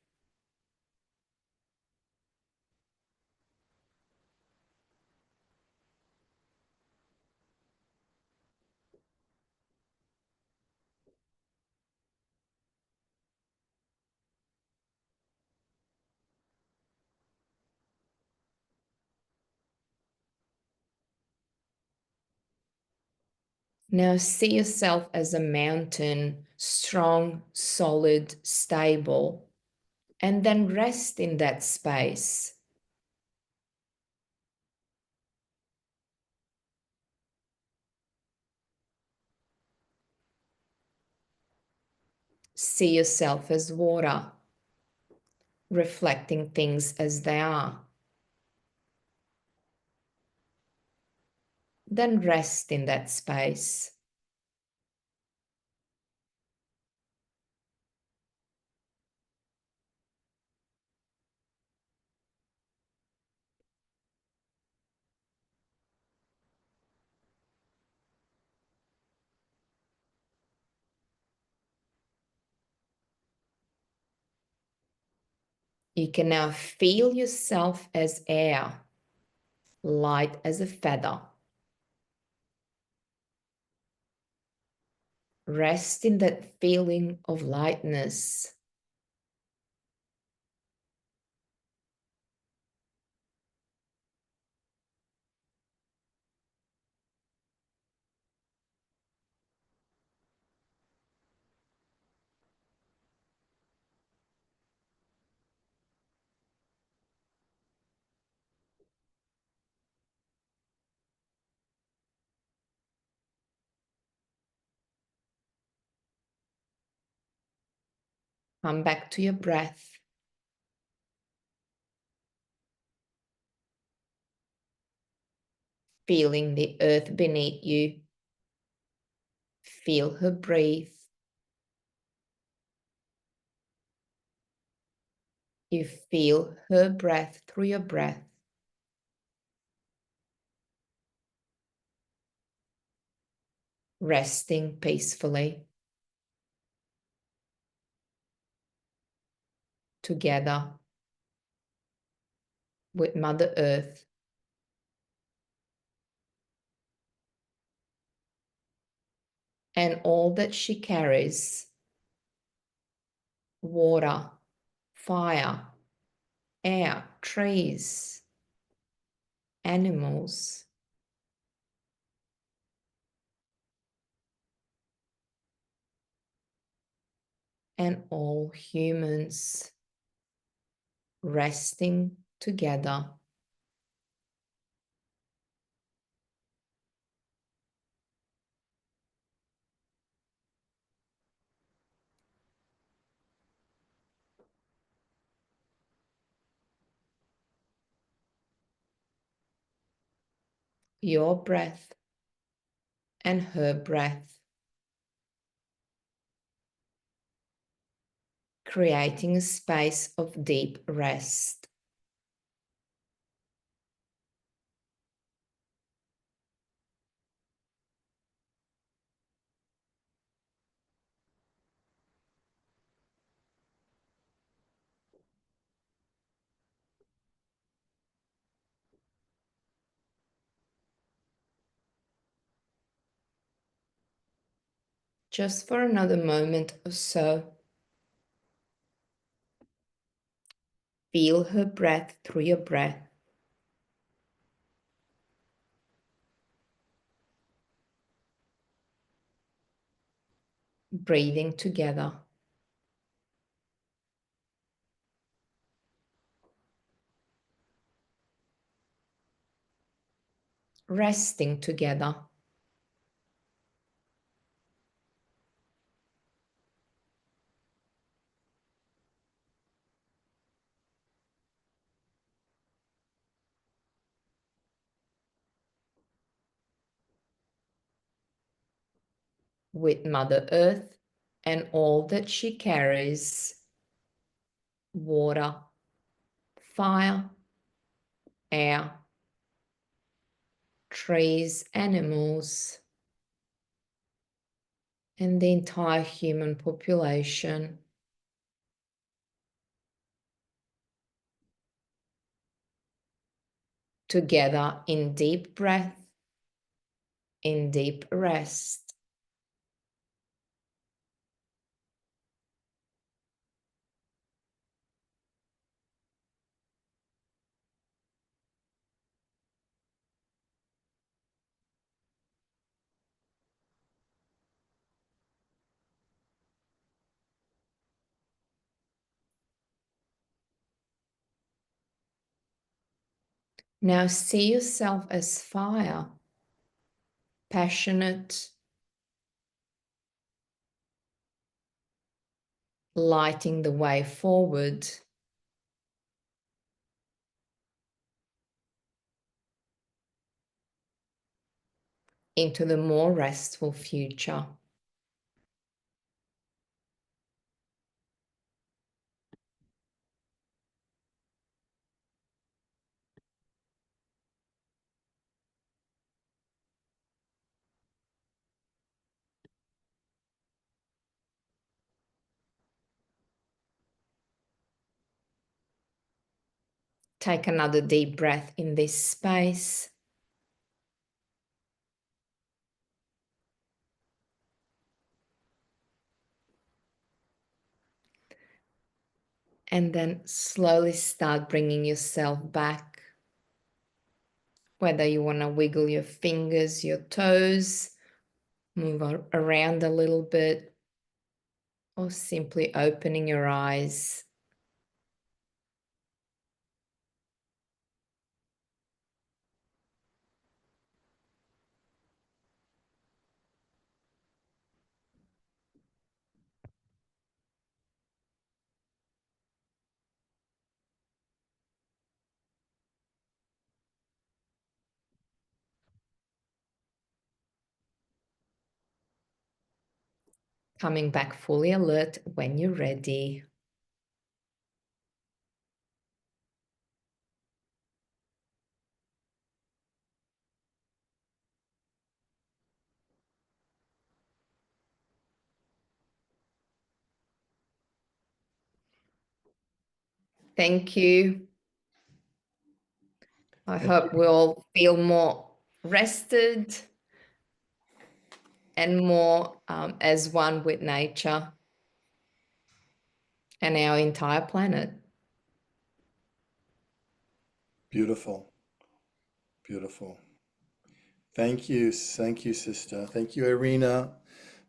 Speaker 5: Now see yourself as a mountain, strong, solid, stable, and then rest in that space. See yourself as water, reflecting things as they are. Then rest in that space. You can now feel yourself as air, light as a feather. Rest in that feeling of lightness. Come back to your breath. Feeling the earth beneath you. Feel her breathe. You feel her breath through your breath. Resting peacefully. Together with Mother Earth. And all that she carries. Water, fire, air, trees, animals, and all humans resting together. Your breath and her breath, creating a space of deep rest. Just for another moment or so, feel her breath through your breath. Breathing together. Resting together. With Mother Earth and all that she carries: water, fire, air, trees, animals, and the entire human population. Together in deep breath, in deep rest. Now see yourself as fire, passionate, lighting the way forward. Into the more restful future. Take another deep breath in this space. And then slowly start bringing yourself back. Whether you want to wiggle your fingers, your toes, move around a little bit, or simply opening your eyes. Coming back fully alert when you're ready. Thank you. I hope we all feel more rested and more as one with nature and our entire planet.
Speaker 1: Beautiful. Beautiful. Thank you, sister. Thank you, Irina,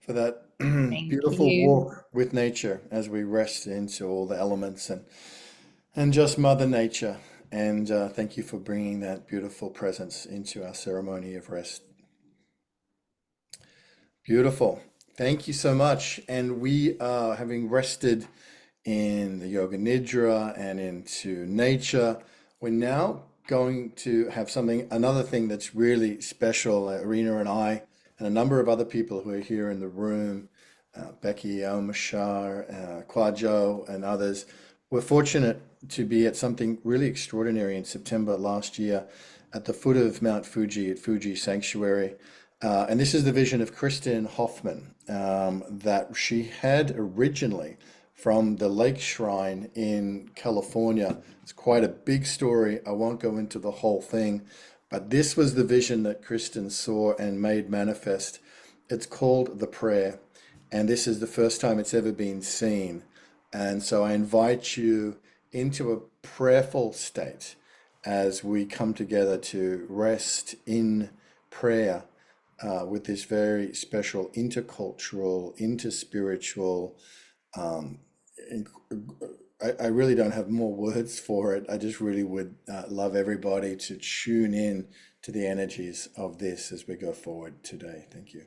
Speaker 1: for that
Speaker 5: Thank
Speaker 1: beautiful
Speaker 5: you.
Speaker 1: walk with nature as we rest into all the elements and just Mother Nature. And thank you for bringing that beautiful presence into our ceremony of rest. Beautiful. Thank you so much. And we are having rested in the Yoga Nidra and into nature. We're now going to have another thing that's really special. Irina and I, and a number of other people who are here in the room, Becky Omashar, Kwajo, and others, were fortunate to be at something really extraordinary in September last year at the foot of Mount Fuji at Fuji Sanctuary. And this is the vision of Kristen Hoffman that she had originally from the Lake Shrine in California. It's quite a big story. I won't go into the whole thing, but this was the vision that Kristen saw and made manifest. It's called The Prayer, and this is the first time it's ever been seen. And so I invite you into a prayerful state as we come together to rest in prayer with this very special intercultural, interspiritual. I really don't have more words for it. I just really would love everybody to tune in to the energies of this as we go forward today. Thank you.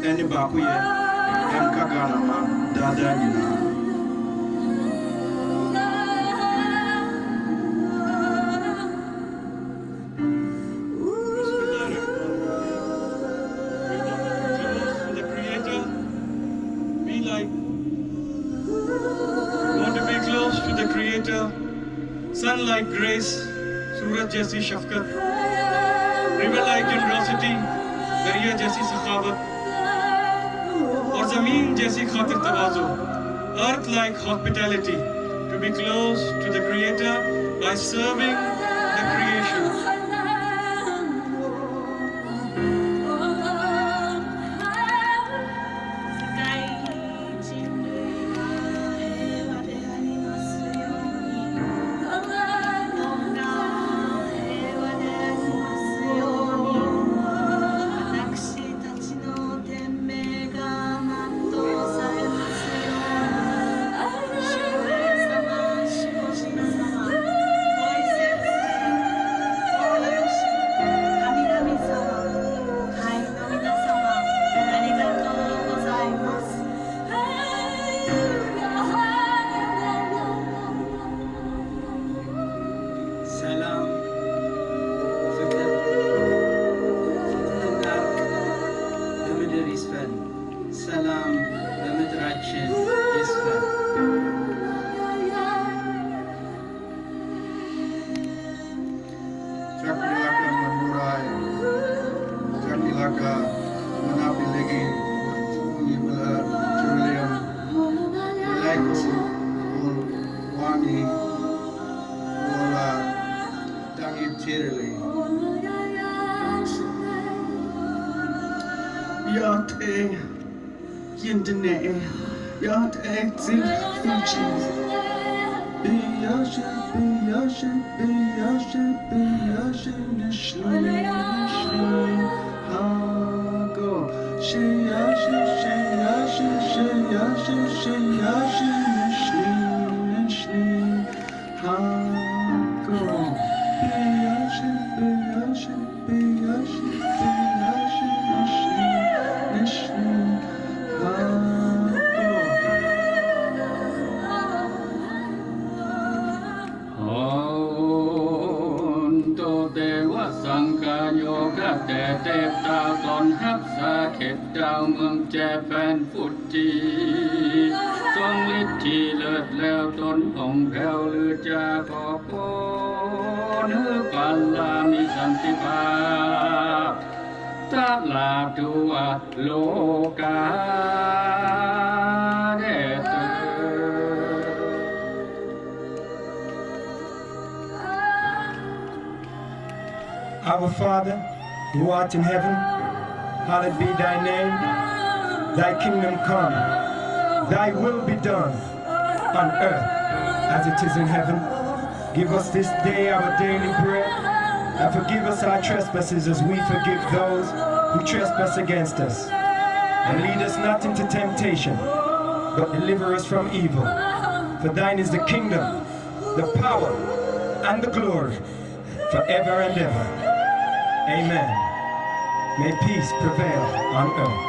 Speaker 6: eni bakuye em kagana ma dada nina. Sun like grace, सूरज जैसी शफकत, river like generosity, दरिया जैसी सखावत, और ज़मीन जैसी खातिर तवाज़ु, earth like hospitality, to be close to the Creator by serving the creation.
Speaker 7: Our Father, who art in heaven, hallowed be thy name. Thy kingdom come, thy will be done on earth as it is in heaven. Give us this day our daily bread, and forgive us our trespasses as we forgive those who trespass against us. And lead us not into temptation, but deliver us from evil. For thine is the kingdom, the power, and the glory, forever and ever. Amen. May peace prevail on earth.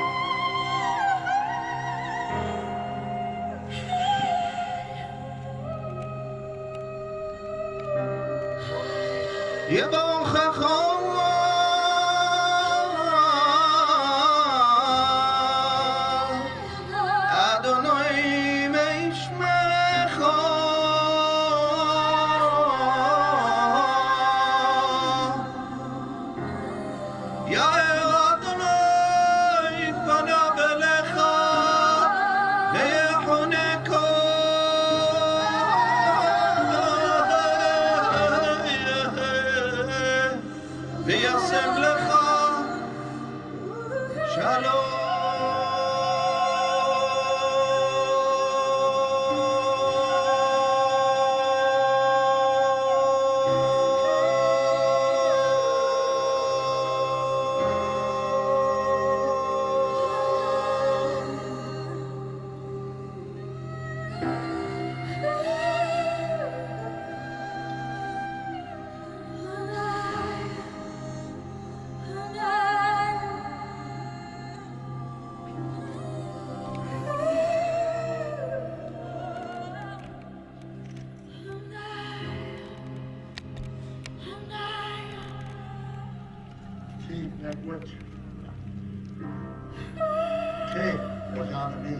Speaker 8: Economy,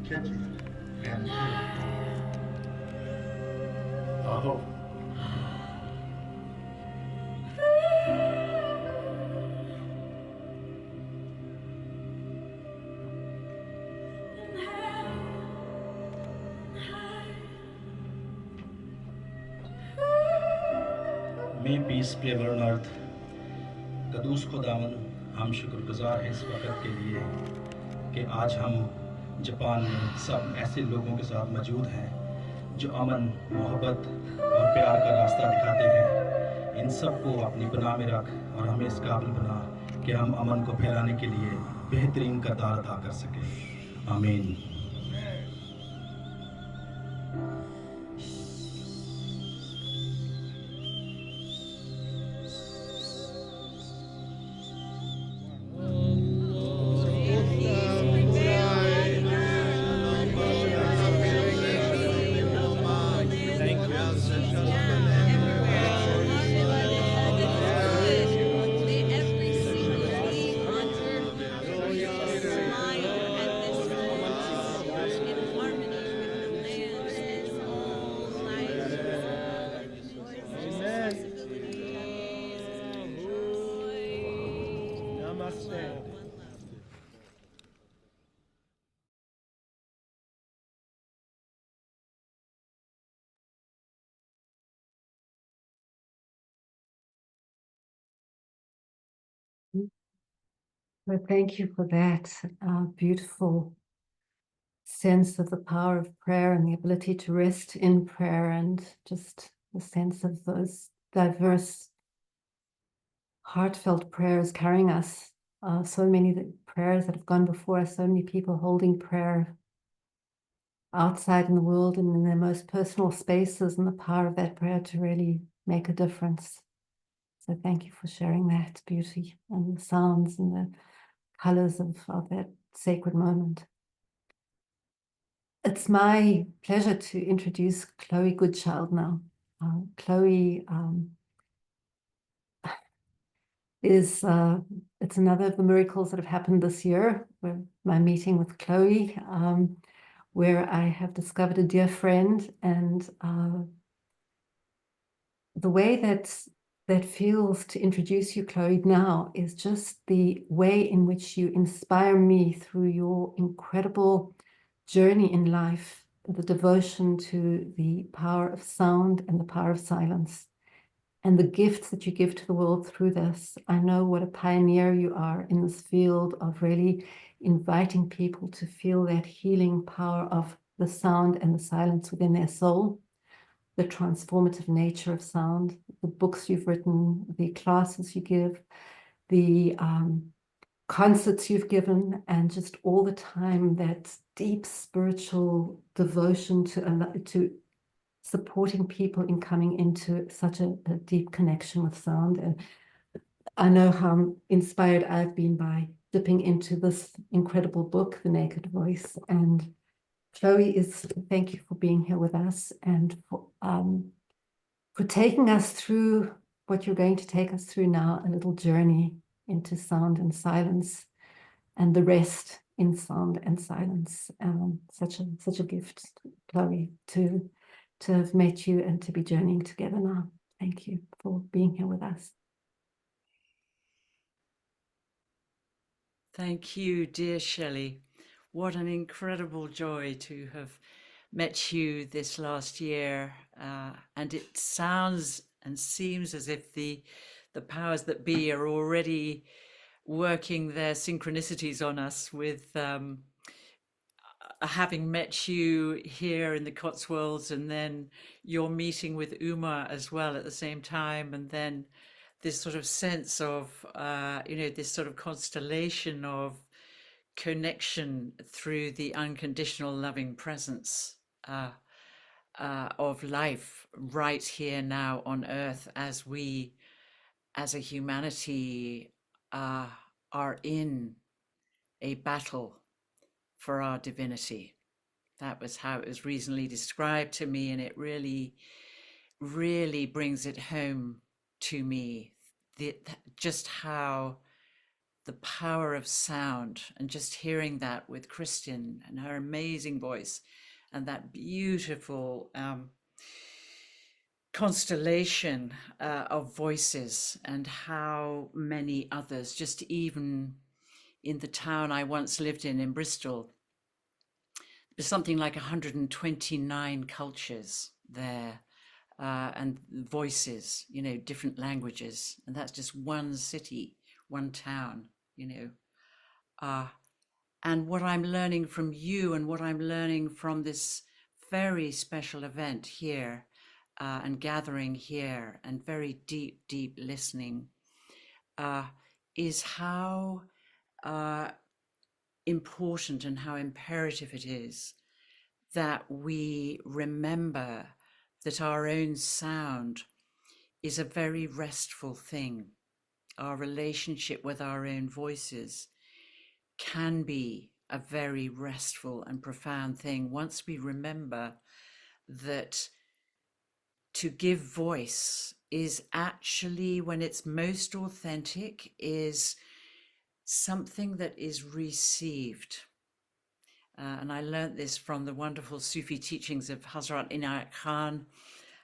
Speaker 8: Kitty, and Kid. Aho.
Speaker 6: May peace prevail on earth. कदूस खुदावन हम शुक्रगुजार हैं इस वक्त के लिए कि आज हम जापान में सब ऐसे लोगों के साथ मौजूद हैं जो अमन, मोहब्बत और प्यार का रास्ता दिखाते हैं। इन सब को अपनी पनाह में रख और हमें इस काबिल बना कि हम अमन को फैलाने के लिए बेहतरीन किरदार अदा कर सकें। आमीन।
Speaker 4: Well, thank you for that beautiful sense of the power of prayer and the ability to rest in prayer, and just the sense of those diverse, heartfelt prayers carrying us. So many prayers that have gone before us, so many people holding prayer outside in the world and in their most personal spaces, and the power of that prayer to really make a difference. So thank you for sharing that beauty and the sounds and the colors of that sacred moment. It's my pleasure to introduce Chloe Goodchild now. Chloe is, it's another of the miracles that have happened this year, with my meeting with Chloe, where I have discovered a dear friend, and the way that feels to introduce you, Chloe, now is just the way in which you inspire me through your incredible journey in life, the devotion to the power of sound and the power of silence, and the gifts that you give to the world through this. I know what a pioneer you are in this field of really inviting people to feel that healing power of the sound and the silence within their soul, the transformative nature of sound, the books you've written, the classes you give, the concerts you've given, and just all the time that deep spiritual devotion to supporting people in coming into such a deep connection with sound. And I know how inspired I've been by dipping into this incredible book, The Naked Voice. And Chloe, thank you for being here with us, and for taking us through what you're going to take us through now, a little journey into sound and silence and the rest in sound and silence. Such a gift, Chloe, to have met you and to be journeying together now. Thank you for being here with us.
Speaker 9: Thank you, dear Shelley. What an incredible joy to have met you this last year. And it sounds and seems as if the powers that be are already working their synchronicities on us with having met you here in the Cotswolds, and then your meeting with Uma as well at the same time, and then this sort of sense of, this sort of constellation of connection through the unconditional loving presence of life right here now on earth, as we as a humanity are in a battle for our divinity. That was how it was recently described to me, and it really, really brings it home to me, just how the power of sound, and just hearing that with Kristin and her amazing voice and that beautiful constellation of voices, and how many others, just even in the town I once lived in Bristol, there's something like 129 cultures there, and voices, you know, different languages, and that's just one city, one town, you know. And what I'm learning from you, and what I'm learning from this very special event here, and gathering here, and very deep listening, is how important and how imperative it is that we remember that our own sound is a very restful thing. Our relationship with our own voices can be a very restful and profound thing once we remember that to give voice is actually, when it's most authentic, is something that is received. And I learned this from the wonderful Sufi teachings of Hazrat Inayat Khan,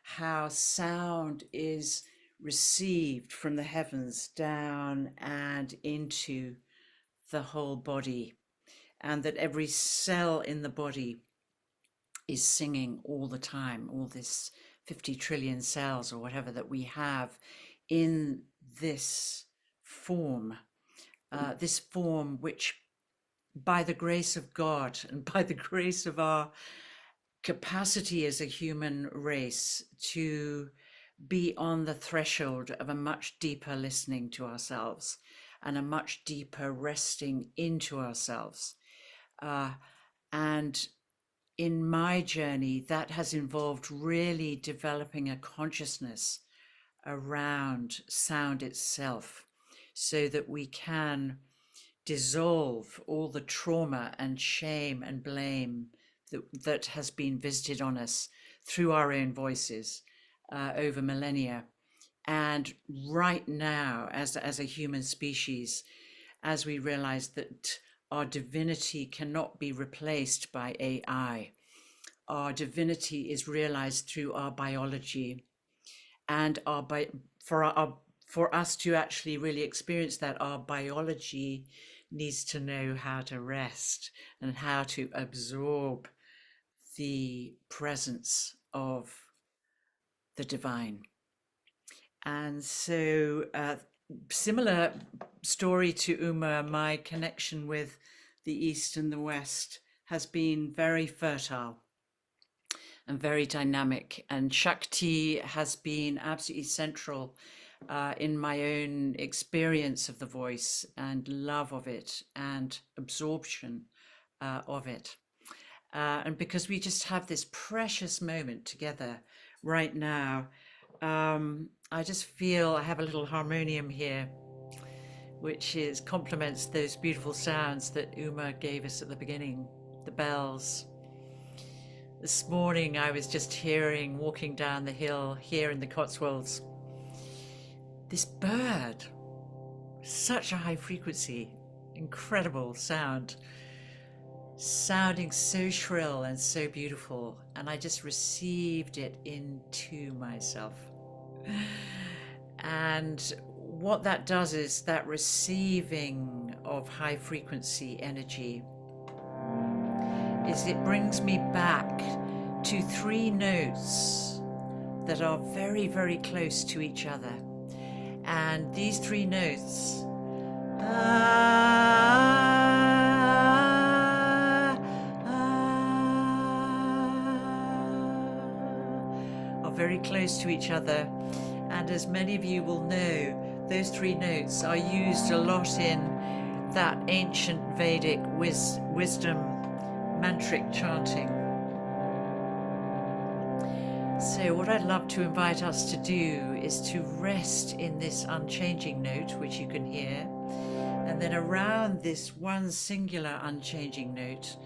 Speaker 9: how sound is received from the heavens down and into the whole body, and that every cell in the body is singing all the time, all this 50 trillion cells or whatever that we have in this form which, by the grace of God and by the grace of our capacity as a human race to be on the threshold of a much deeper listening to ourselves and a much deeper resting into ourselves. And in my journey, that has involved really developing a consciousness around sound itself, so that we can dissolve all the trauma and shame and blame that has been visited on us through our own voices over millennia. And right now, as a human species, as we realize that our divinity cannot be replaced by AI, our divinity is realized through our biology, and for us to actually really experience that, our biology needs to know how to rest and how to absorb the presence of the divine. And so, similar story to Uma, my connection with the East and the West has been very fertile and very dynamic, and Shakti has been absolutely central in my own experience of the voice and love of it and absorption of it. And because we just have this precious moment together right now, I just feel I have a little harmonium here, which complements those beautiful sounds that Uma gave us at the beginning, the bells. This morning I was just hearing, walking down the hill here in the Cotswolds, this bird, such a high frequency, incredible sound, sounding so shrill and so beautiful, and I just received it into myself. And what that does is that receiving of high frequency energy is it brings me back to 3 notes that are very, very close to each other. And these 3 notes are very close to each other. And as many of you will know, those 3 notes are used a lot in that ancient Vedic wisdom mantric chanting. So what I'd love to invite us to do is to rest in this unchanging note, which you can hear, and then around this one singular unchanging note,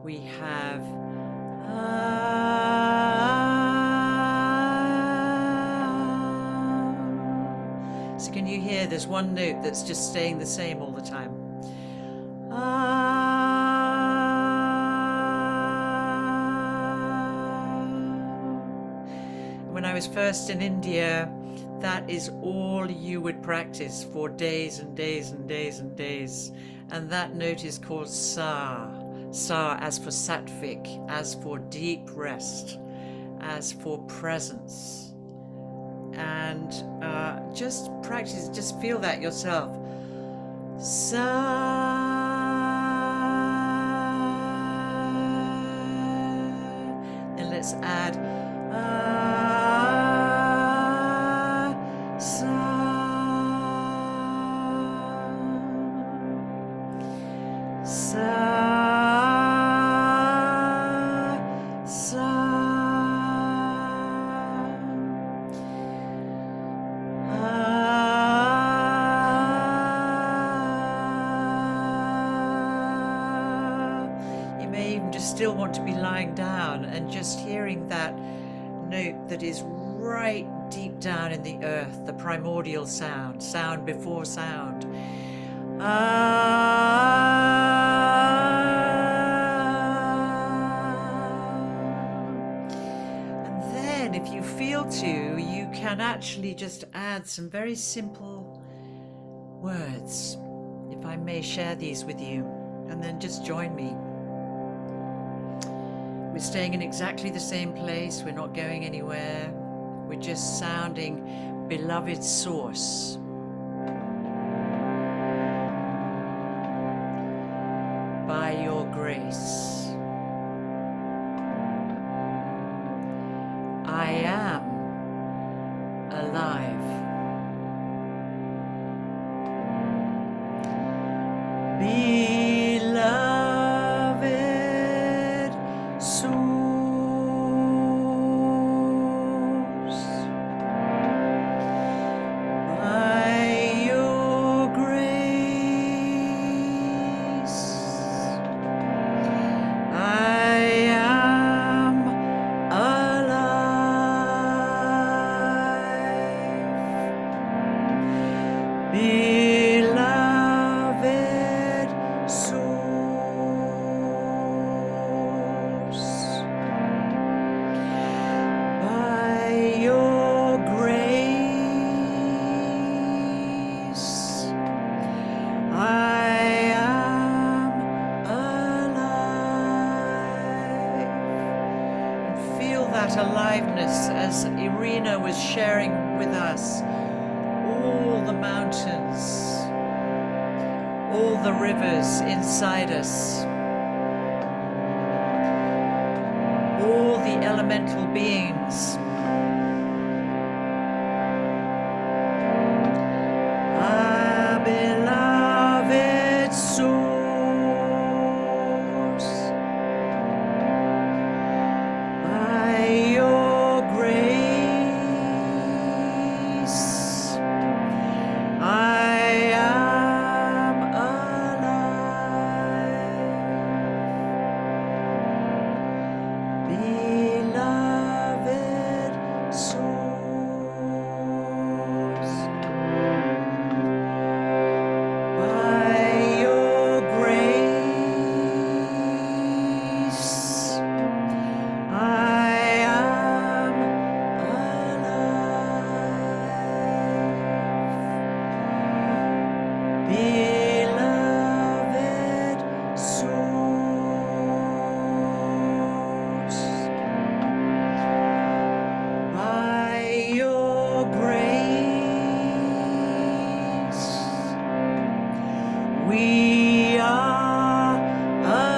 Speaker 9: we have so So can you hear there's one note that's just staying the same all the time? When I was first in India, that is all you would practice for days and days and days and days. And that note is called Sa. Sa as for sattvic, as for deep rest, as for presence. And just practice, just feel that yourself. Sa. And let's add still want to be lying down and just hearing that note that is right deep down in the earth, the primordial sound, sound before sound. And then if you feel to, you can actually just add some very simple words, if I may share these with you, and then just join me. We're staying in exactly the same place. We're not going anywhere. We're just sounding beloved source. By your grace, I am alive. Beloved source, by your grace, I am alive. Beloved source, by your grace, I am alive. And feel that aliveness as Irina was sharing with us. All the mountains, all the rivers inside us, all the elemental beings. Our beloved source, by your grace, I am alive. Beloved source, by your grace, I am alive. Beloved source, by your grace, we are alive.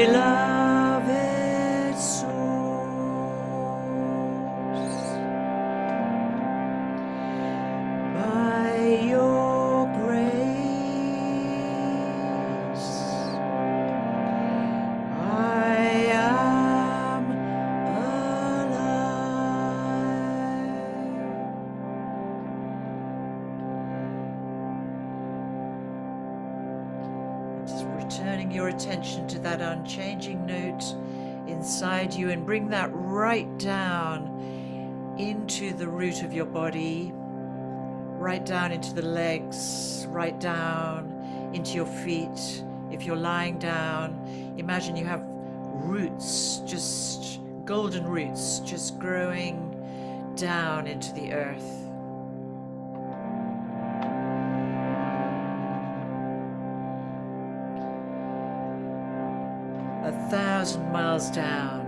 Speaker 9: Beloved source, by your grace, I am alive. Just returning your attention to that unchanging note inside you, and bring that right down into the root of your body, right down into the legs, right down into your feet. If you're lying down, imagine you have roots, just golden roots, just growing down into the earth. A 1,000 miles down.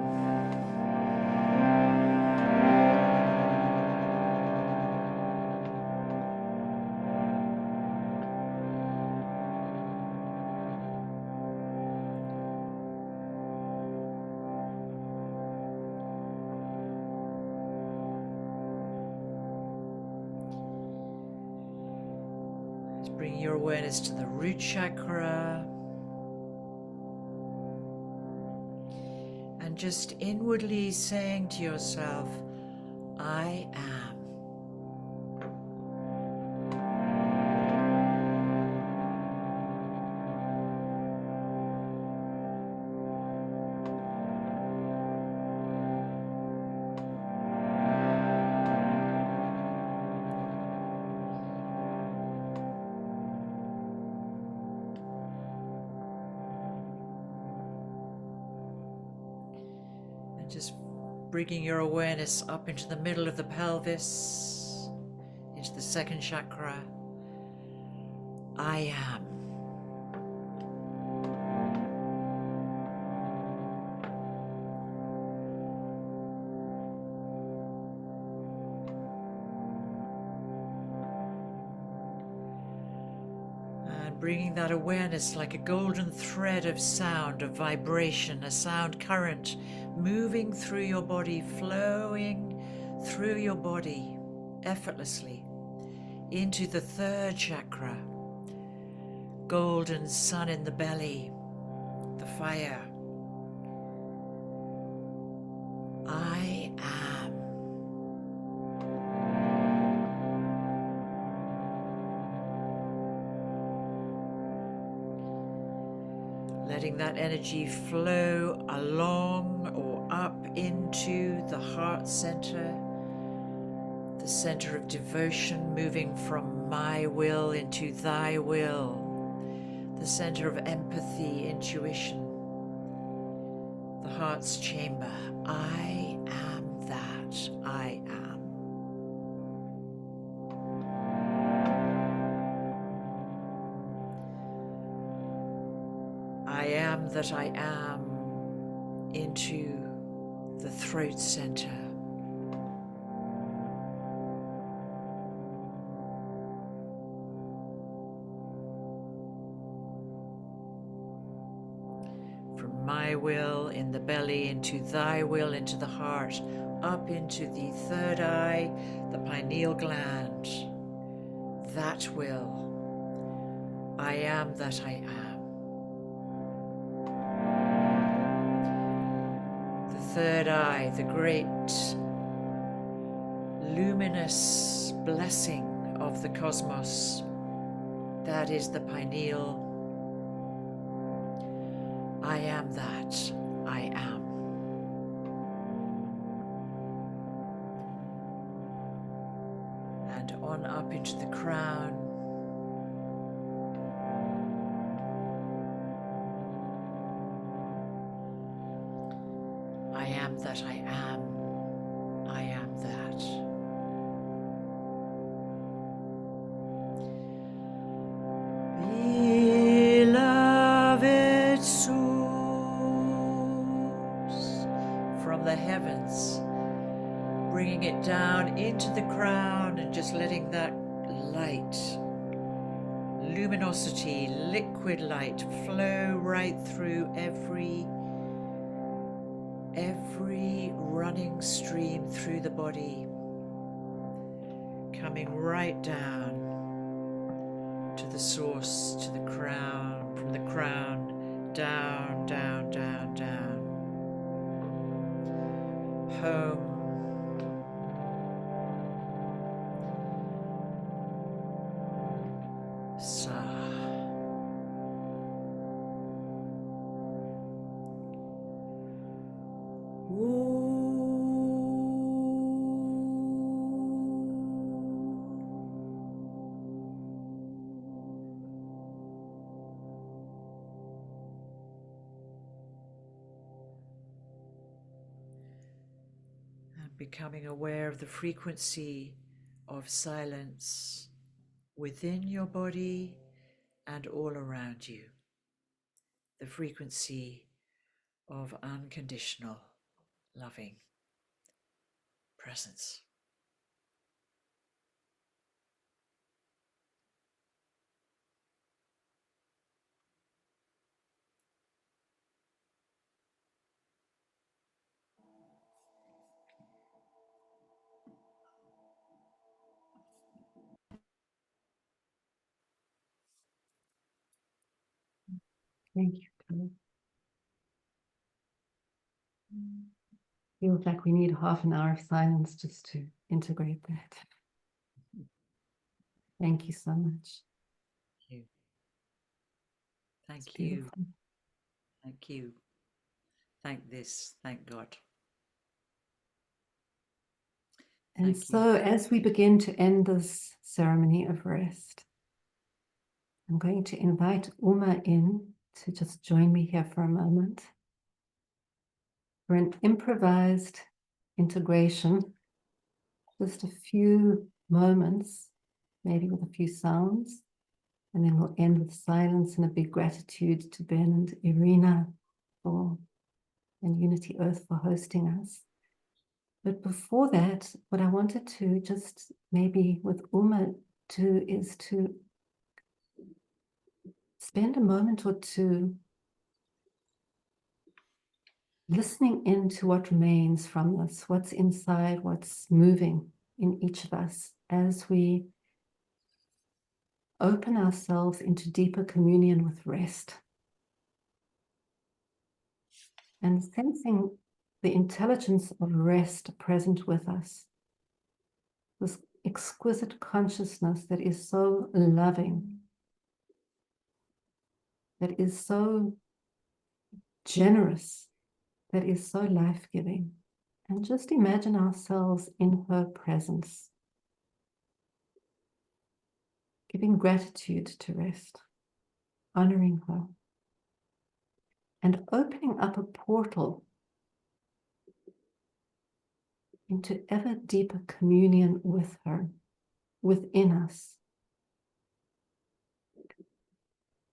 Speaker 9: Bring your awareness to the root chakra, and just inwardly saying to yourself, I am. Just bringing your awareness up into the middle of the pelvis, into the second chakra. I am. And bringing that awareness like a golden thread of sound, of vibration, a sound current moving through your body, flowing through your body effortlessly into the third chakra, golden sun in the belly, the fire. I am. Letting that energy flow along or up into the heart center, the center of devotion, moving from my will into thy will, the center of empathy, intuition, the heart's chamber. I am that I am. I am that I am into the throat center. From my will in the belly into thy will into the heart, up into the third eye, the pineal gland. That will. I am that I am. Third eye, the great luminous blessing of the cosmos. That is the pineal. I am that I am. And on up into the crown. I am that I am. I am that. Beloved source from the heavens, bringing it down into the crown and just letting that light, luminosity, liquid light flow right through every running stream through the body, coming right down to the source, to the crown, from the crown, down, down, down, down, home. becoming aware of the frequency of silence within your body and all around you, the frequency of unconditional, loving presence.
Speaker 4: Thank you, Karen. Feels like we need half an hour of silence just to integrate that. Thank you so much.
Speaker 9: Thank you. Thank
Speaker 4: It's
Speaker 9: you.
Speaker 4: beautiful.
Speaker 9: Thank you. Thank this. Thank God.
Speaker 4: And
Speaker 9: Thank
Speaker 4: so as we begin to end this ceremony of rest, I'm going to invite Uma in to just join me here for a moment for an improvised integration, just a few moments, maybe with a few sounds, and then we'll end with silence and a big gratitude to Ben and Irina and Unity Earth for hosting us. But before that, what I wanted to just maybe with Uma do is to spend a moment or two listening into what remains from this, what's inside, what's moving in each of us as we open ourselves into deeper communion with rest and sensing the intelligence of rest present with us. This exquisite consciousness that is so loving, that is so generous, that is so life-giving. And just imagine ourselves in her presence, giving gratitude to rest, honoring her, and opening up a portal into ever deeper communion with her, within us,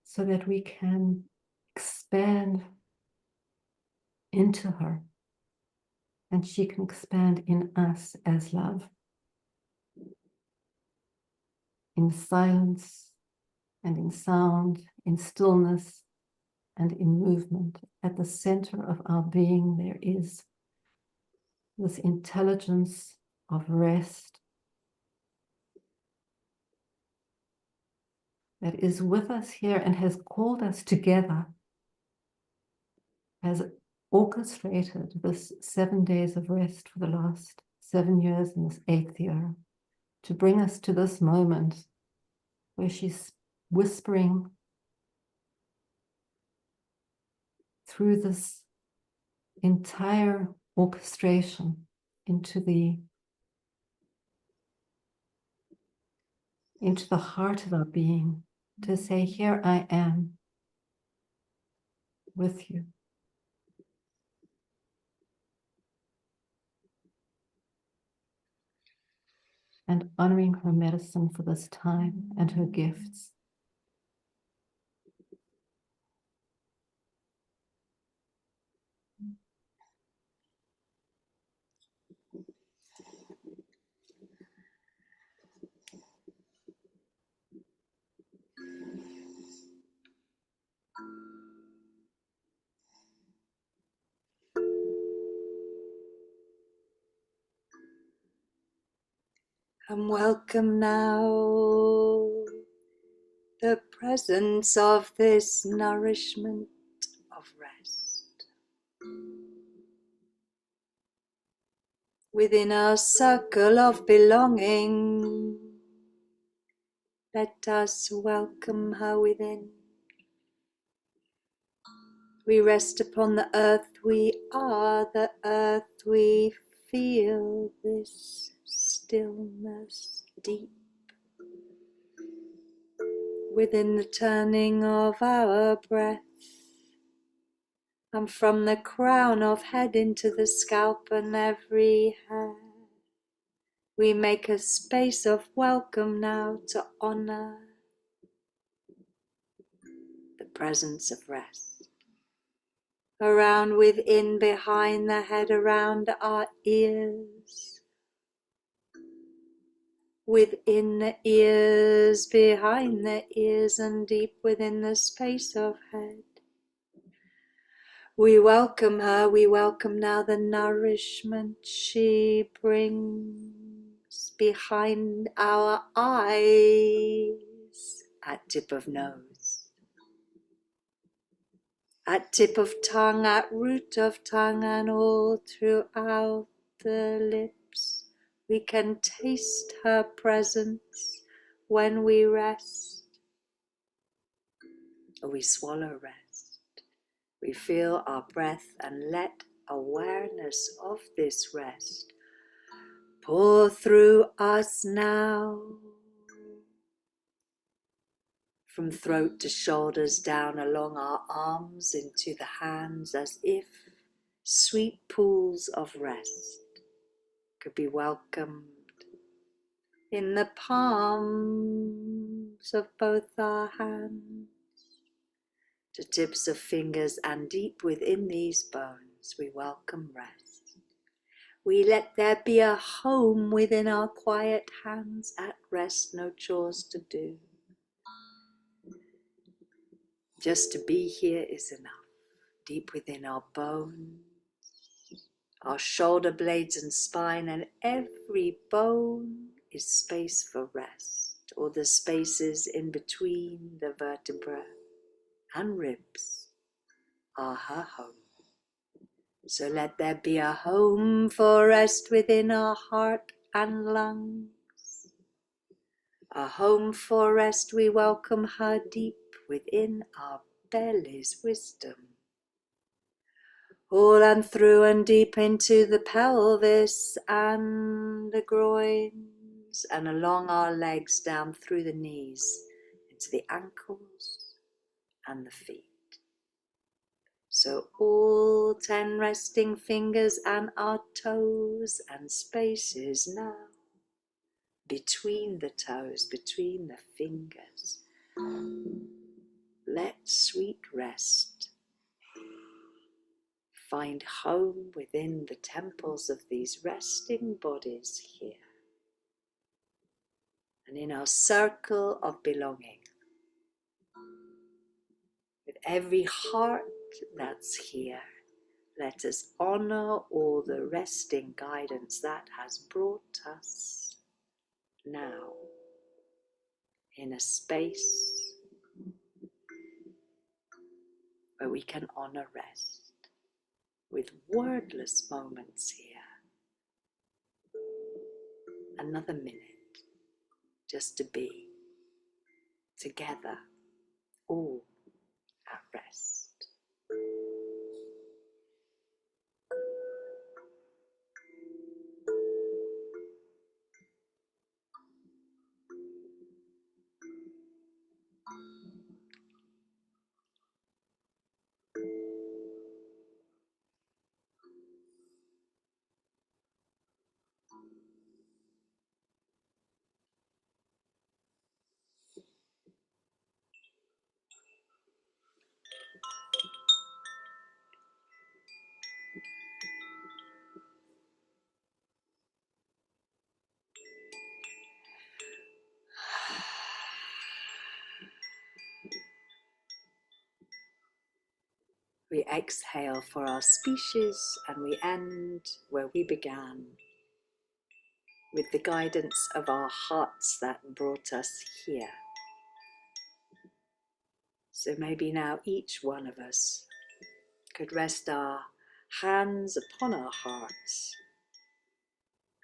Speaker 4: so that we can expand into her and she can expand in us as love, in silence and in sound, in stillness and in movement. At the center of our being, there is this intelligence of rest that is with us here and has called us together, has orchestrated this 7 days of rest for the last 7 years in this 8th year to bring us to this moment where she's whispering through this entire orchestration into the heart of our being, to say, here I am with you. And honoring her medicine for this time and her gifts.
Speaker 2: And welcome now the presence of this nourishment of rest within our circle of belonging. Let us welcome her within. We rest upon the earth we are, the earth we feel, this stillness deep within the turning of our breath, and from the crown of head into the scalp and every hair, We make a space of welcome now to honor the presence of rest. Around, within, behind the head, around our ears. Within the ears, behind the ears, and deep within the space of head. We welcome her, we welcome now the nourishment she brings behind our eyes, at tip of nose, at tip of tongue, at root of tongue, and all throughout the lips. We can taste her presence when we rest, or we swallow rest. We feel our breath and let awareness of this rest pour through us now. From throat to shoulders, down along our arms into the hands, as if sweet pools of rest could be welcomed in the palms of both our hands. To tips of fingers, and deep within these bones we welcome rest. We let there be a home within our quiet hands, at rest, no chores to do. Just to be here is enough. Deep within our bones, our shoulder blades and spine, and every bone is space for rest, or the spaces in between the vertebra and ribs are her home. So let there be a home for rest within our heart and lungs. A home for rest, we welcome her deep within our belly's wisdom. All and through and deep into the pelvis and the groins, and along our legs, down through the knees, into the ankles and the feet. So all 10 resting fingers and our toes, and spaces now between the toes, between the fingers. Let sweet rest find home within the temples of these resting bodies here, and in our circle of belonging. With every heart that's here, let us honor all the resting guidance that has brought us now in a space where we can honor rest with wordless moments here. Another minute just to be together, all at rest. We exhale for our species, and we end where we began, with the guidance of our hearts that brought us here. So maybe now each one of us could rest our hands upon our hearts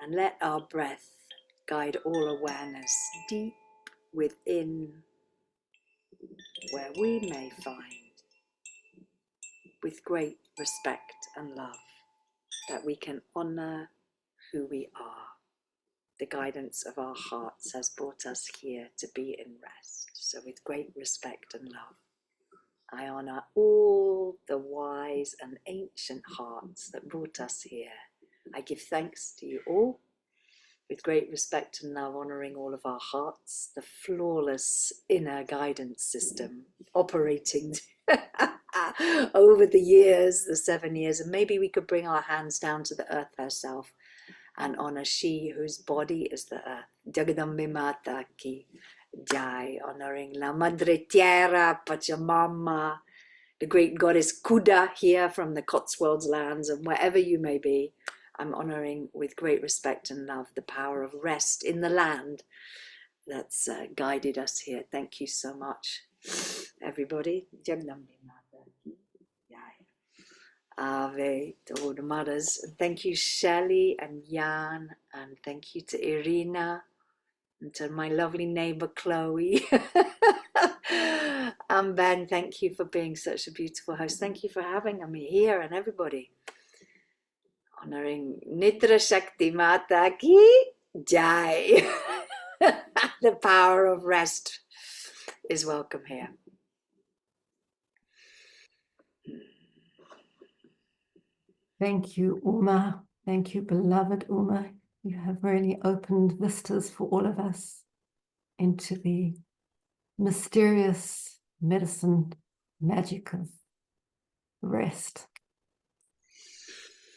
Speaker 2: and let our breath guide all awareness deep within, where we may find, with great respect and love, that we can honor who we are. The guidance of our hearts has brought us here to be in rest. So with great respect and love, I honor all the wise and ancient hearts that brought us here. I give thanks to you all, with great respect and love, honoring all of our hearts, the flawless inner guidance system operating over the years, the 7 years. And maybe we could bring our hands down to the earth herself and honor she whose body is the earth. Jagadambe Mata Ki Jai, honoring La Madre Tierra, Pachamama, the great goddess Kuda here from the Cotswolds lands, and wherever you may be. I'm honoring with great respect and love the power of rest in the land that's guided us here. Thank you so much, everybody. Jagadambe Mata Ki Jai. Ave to all the mothers. And thank you, Shelley and Jan, and thank you to Irina and to my lovely neighbor Chloe. And Ben, thank you for being such a beautiful host. Thank you for having me here, and everybody. Honoring Nitra Shakti Mata Ki Jai. The power of rest is welcome here.
Speaker 4: Thank you, Uma. Thank you, beloved Uma. You have really opened vistas for all of us into the mysterious medicine magic of rest.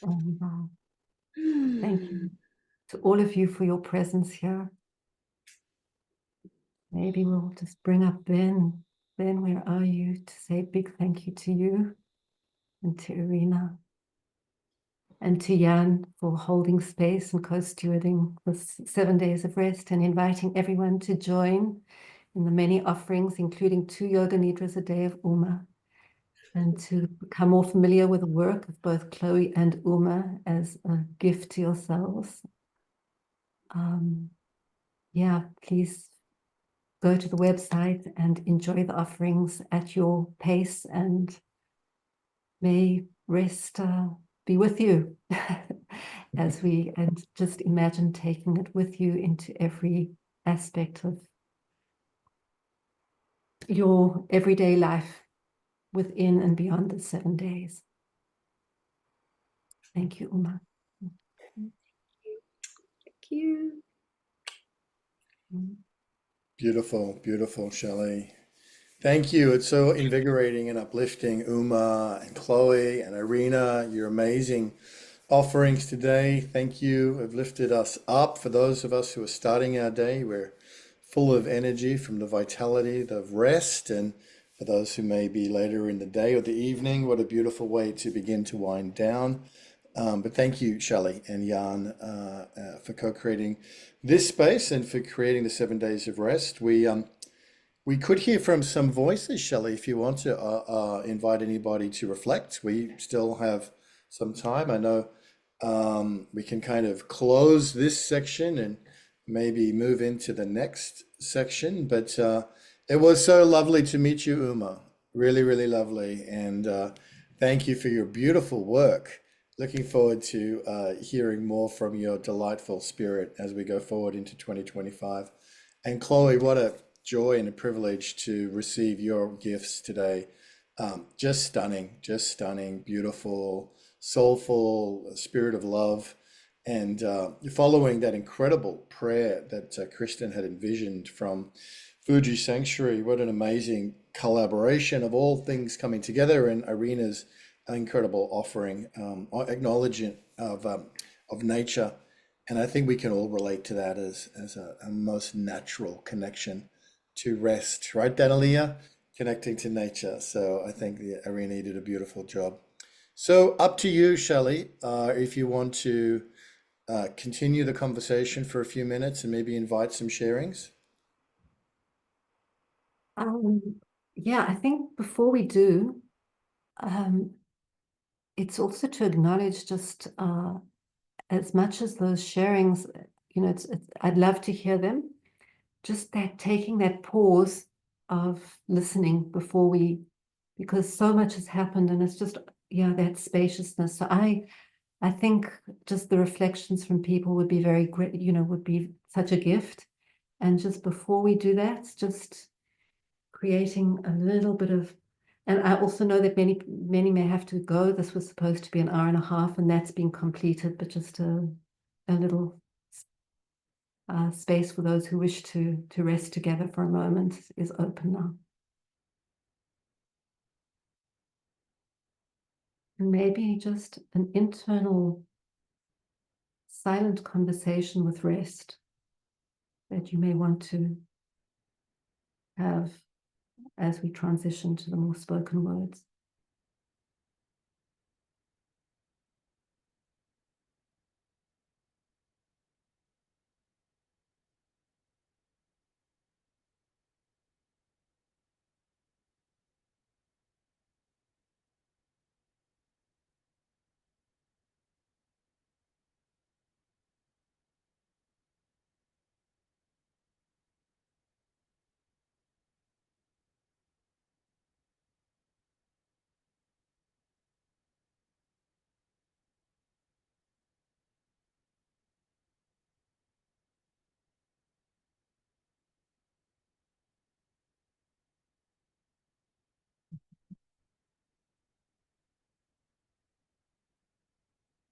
Speaker 4: And thank you to all of you for your presence here. Maybe we'll just bring up Ben. Ben, where are you? To say a big thank you to you and to Irina and to Jan for holding space and co-stewarding this 7 days of rest, and inviting everyone to join in the many offerings, including 2 yoga nidras a day of Uma, and to become more familiar with the work of both Chloe and Uma as a gift to yourselves. Yeah, please go to the website and enjoy the offerings at your pace, and may rest be with you and just imagine taking it with you into every aspect of your everyday life within and beyond the 7 days. Thank you, Uma.
Speaker 2: Thank you.
Speaker 1: Beautiful, beautiful, Shelley. Thank you. It's so invigorating and uplifting, Uma and Chloe and Irina. Your amazing offerings today. Thank you. Have lifted us up. For those of us who are starting our day, we're full of energy from the vitality of rest. And for those who may be later in the day or the evening, what a beautiful way to begin to wind down. But thank you, Shelley and Jan, for co-creating this space and for creating the 7 days of rest. We could hear from some voices, Shelley, if you want to invite anybody to reflect. We still have some time. I know we can kind of close this section and maybe move into the next section. But it was so lovely to meet you, Uma. Really, really lovely. And thank you for your beautiful work. Looking forward to hearing more from your delightful spirit as we go forward into 2025. And Chloe, what a joy and a privilege to receive your gifts today. Just stunning, beautiful, soulful, spirit of love. And following that incredible prayer that Kristen had envisioned from Fuji Sanctuary, what an amazing collaboration of all things coming together, and Irina's incredible offering, acknowledgement of nature. And I think we can all relate to that as a most natural connection to rest, right, Danalia? Connecting to nature. So I think Irina did a beautiful job. So up to you, Shelley, if you want to continue the conversation for a few minutes and maybe invite some sharings.
Speaker 4: Yeah, I think before we do, it's also to acknowledge just as much as those sharings, I'd love to hear them. Just that taking that pause of listening before because so much has happened, and it's just, that spaciousness. So I think just the reflections from people would be very great, would be such a gift. And just before we do that, just creating a little bit of, and I also know that many may have to go. This was supposed to be an hour and a half, and that's been completed, but just a little space for those who wish to rest together for a moment is open now. And maybe just an internal silent conversation with rest that you may want to have as we transition to the more spoken words.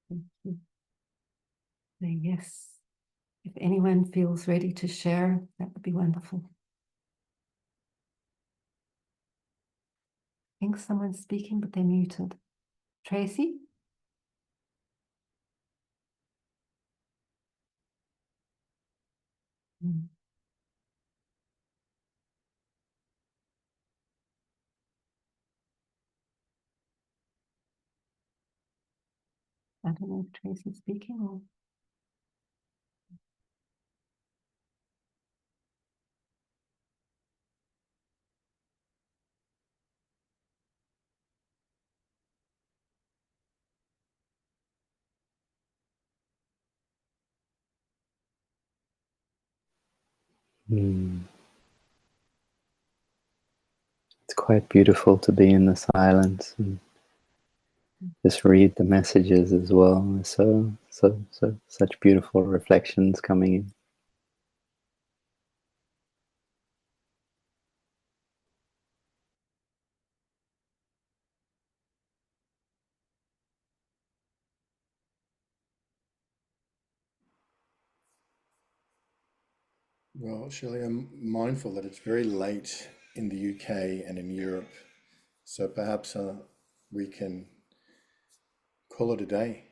Speaker 4: Thank you. Say yes. If anyone feels ready to share, that would be wonderful. I think someone's speaking, but they're muted. Tracy? Mm. I don't know if Tracy's speaking or...
Speaker 10: It's quite beautiful to be in the silence and just read the messages as well. Such beautiful reflections coming in.
Speaker 1: Well, Shelley, I'm mindful that it's very late in the UK and in Europe, so perhaps we can call it a day.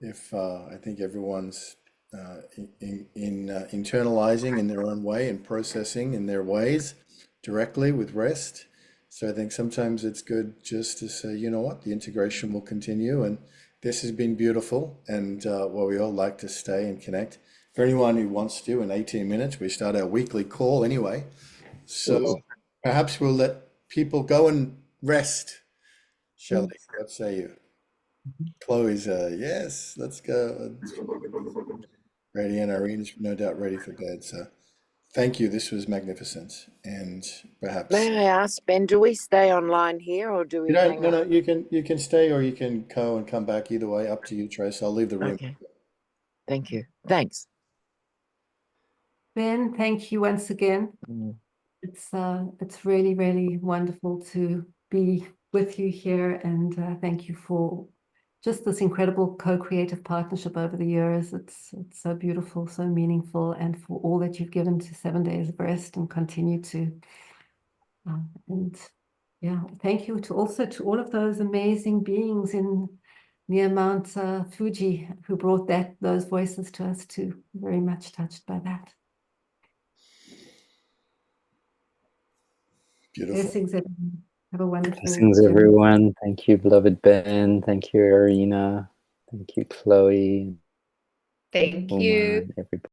Speaker 1: If I think everyone's internalizing in their own way and processing in their ways directly with rest. So I think sometimes it's good just to say, you know what, the integration will continue, and this has been beautiful, and well, we all like to stay and connect. For anyone who wants to, in 18 minutes, we start our weekly call anyway. So perhaps we'll let people go and rest. Shelley, what say you? Chloe's, yes, let's go. Ready, and Irina's no doubt ready for bed. So thank you. This was magnificent. And perhaps
Speaker 11: May I ask, Ben, do we stay online here or do
Speaker 1: you
Speaker 11: we
Speaker 1: don't,
Speaker 11: hang
Speaker 1: no,
Speaker 11: up?
Speaker 1: no, you can stay or you can go and come back either way. Up to you, Trace. I'll leave the room.
Speaker 11: Okay. Thank you. Thanks.
Speaker 4: Ben, thank you once again.
Speaker 11: Mm.
Speaker 4: It's really, really wonderful to be with you here, and thank you for just this incredible co-creative partnership over the years. It's so beautiful, so meaningful, and for all that you've given to 7 Days of Rest and continue to. And yeah, thank you to also to all of those amazing beings in near Mount Fuji who brought those voices to us too. Very much touched by that.
Speaker 1: Beautiful.
Speaker 4: Blessings, everyone. Have a wonderful
Speaker 10: Blessings,
Speaker 4: journey.
Speaker 10: everyone. Thank you, beloved Ben. Thank you, Irina. Thank you, Chloe.
Speaker 5: Thank
Speaker 10: Uma,
Speaker 5: you.
Speaker 10: and everybody.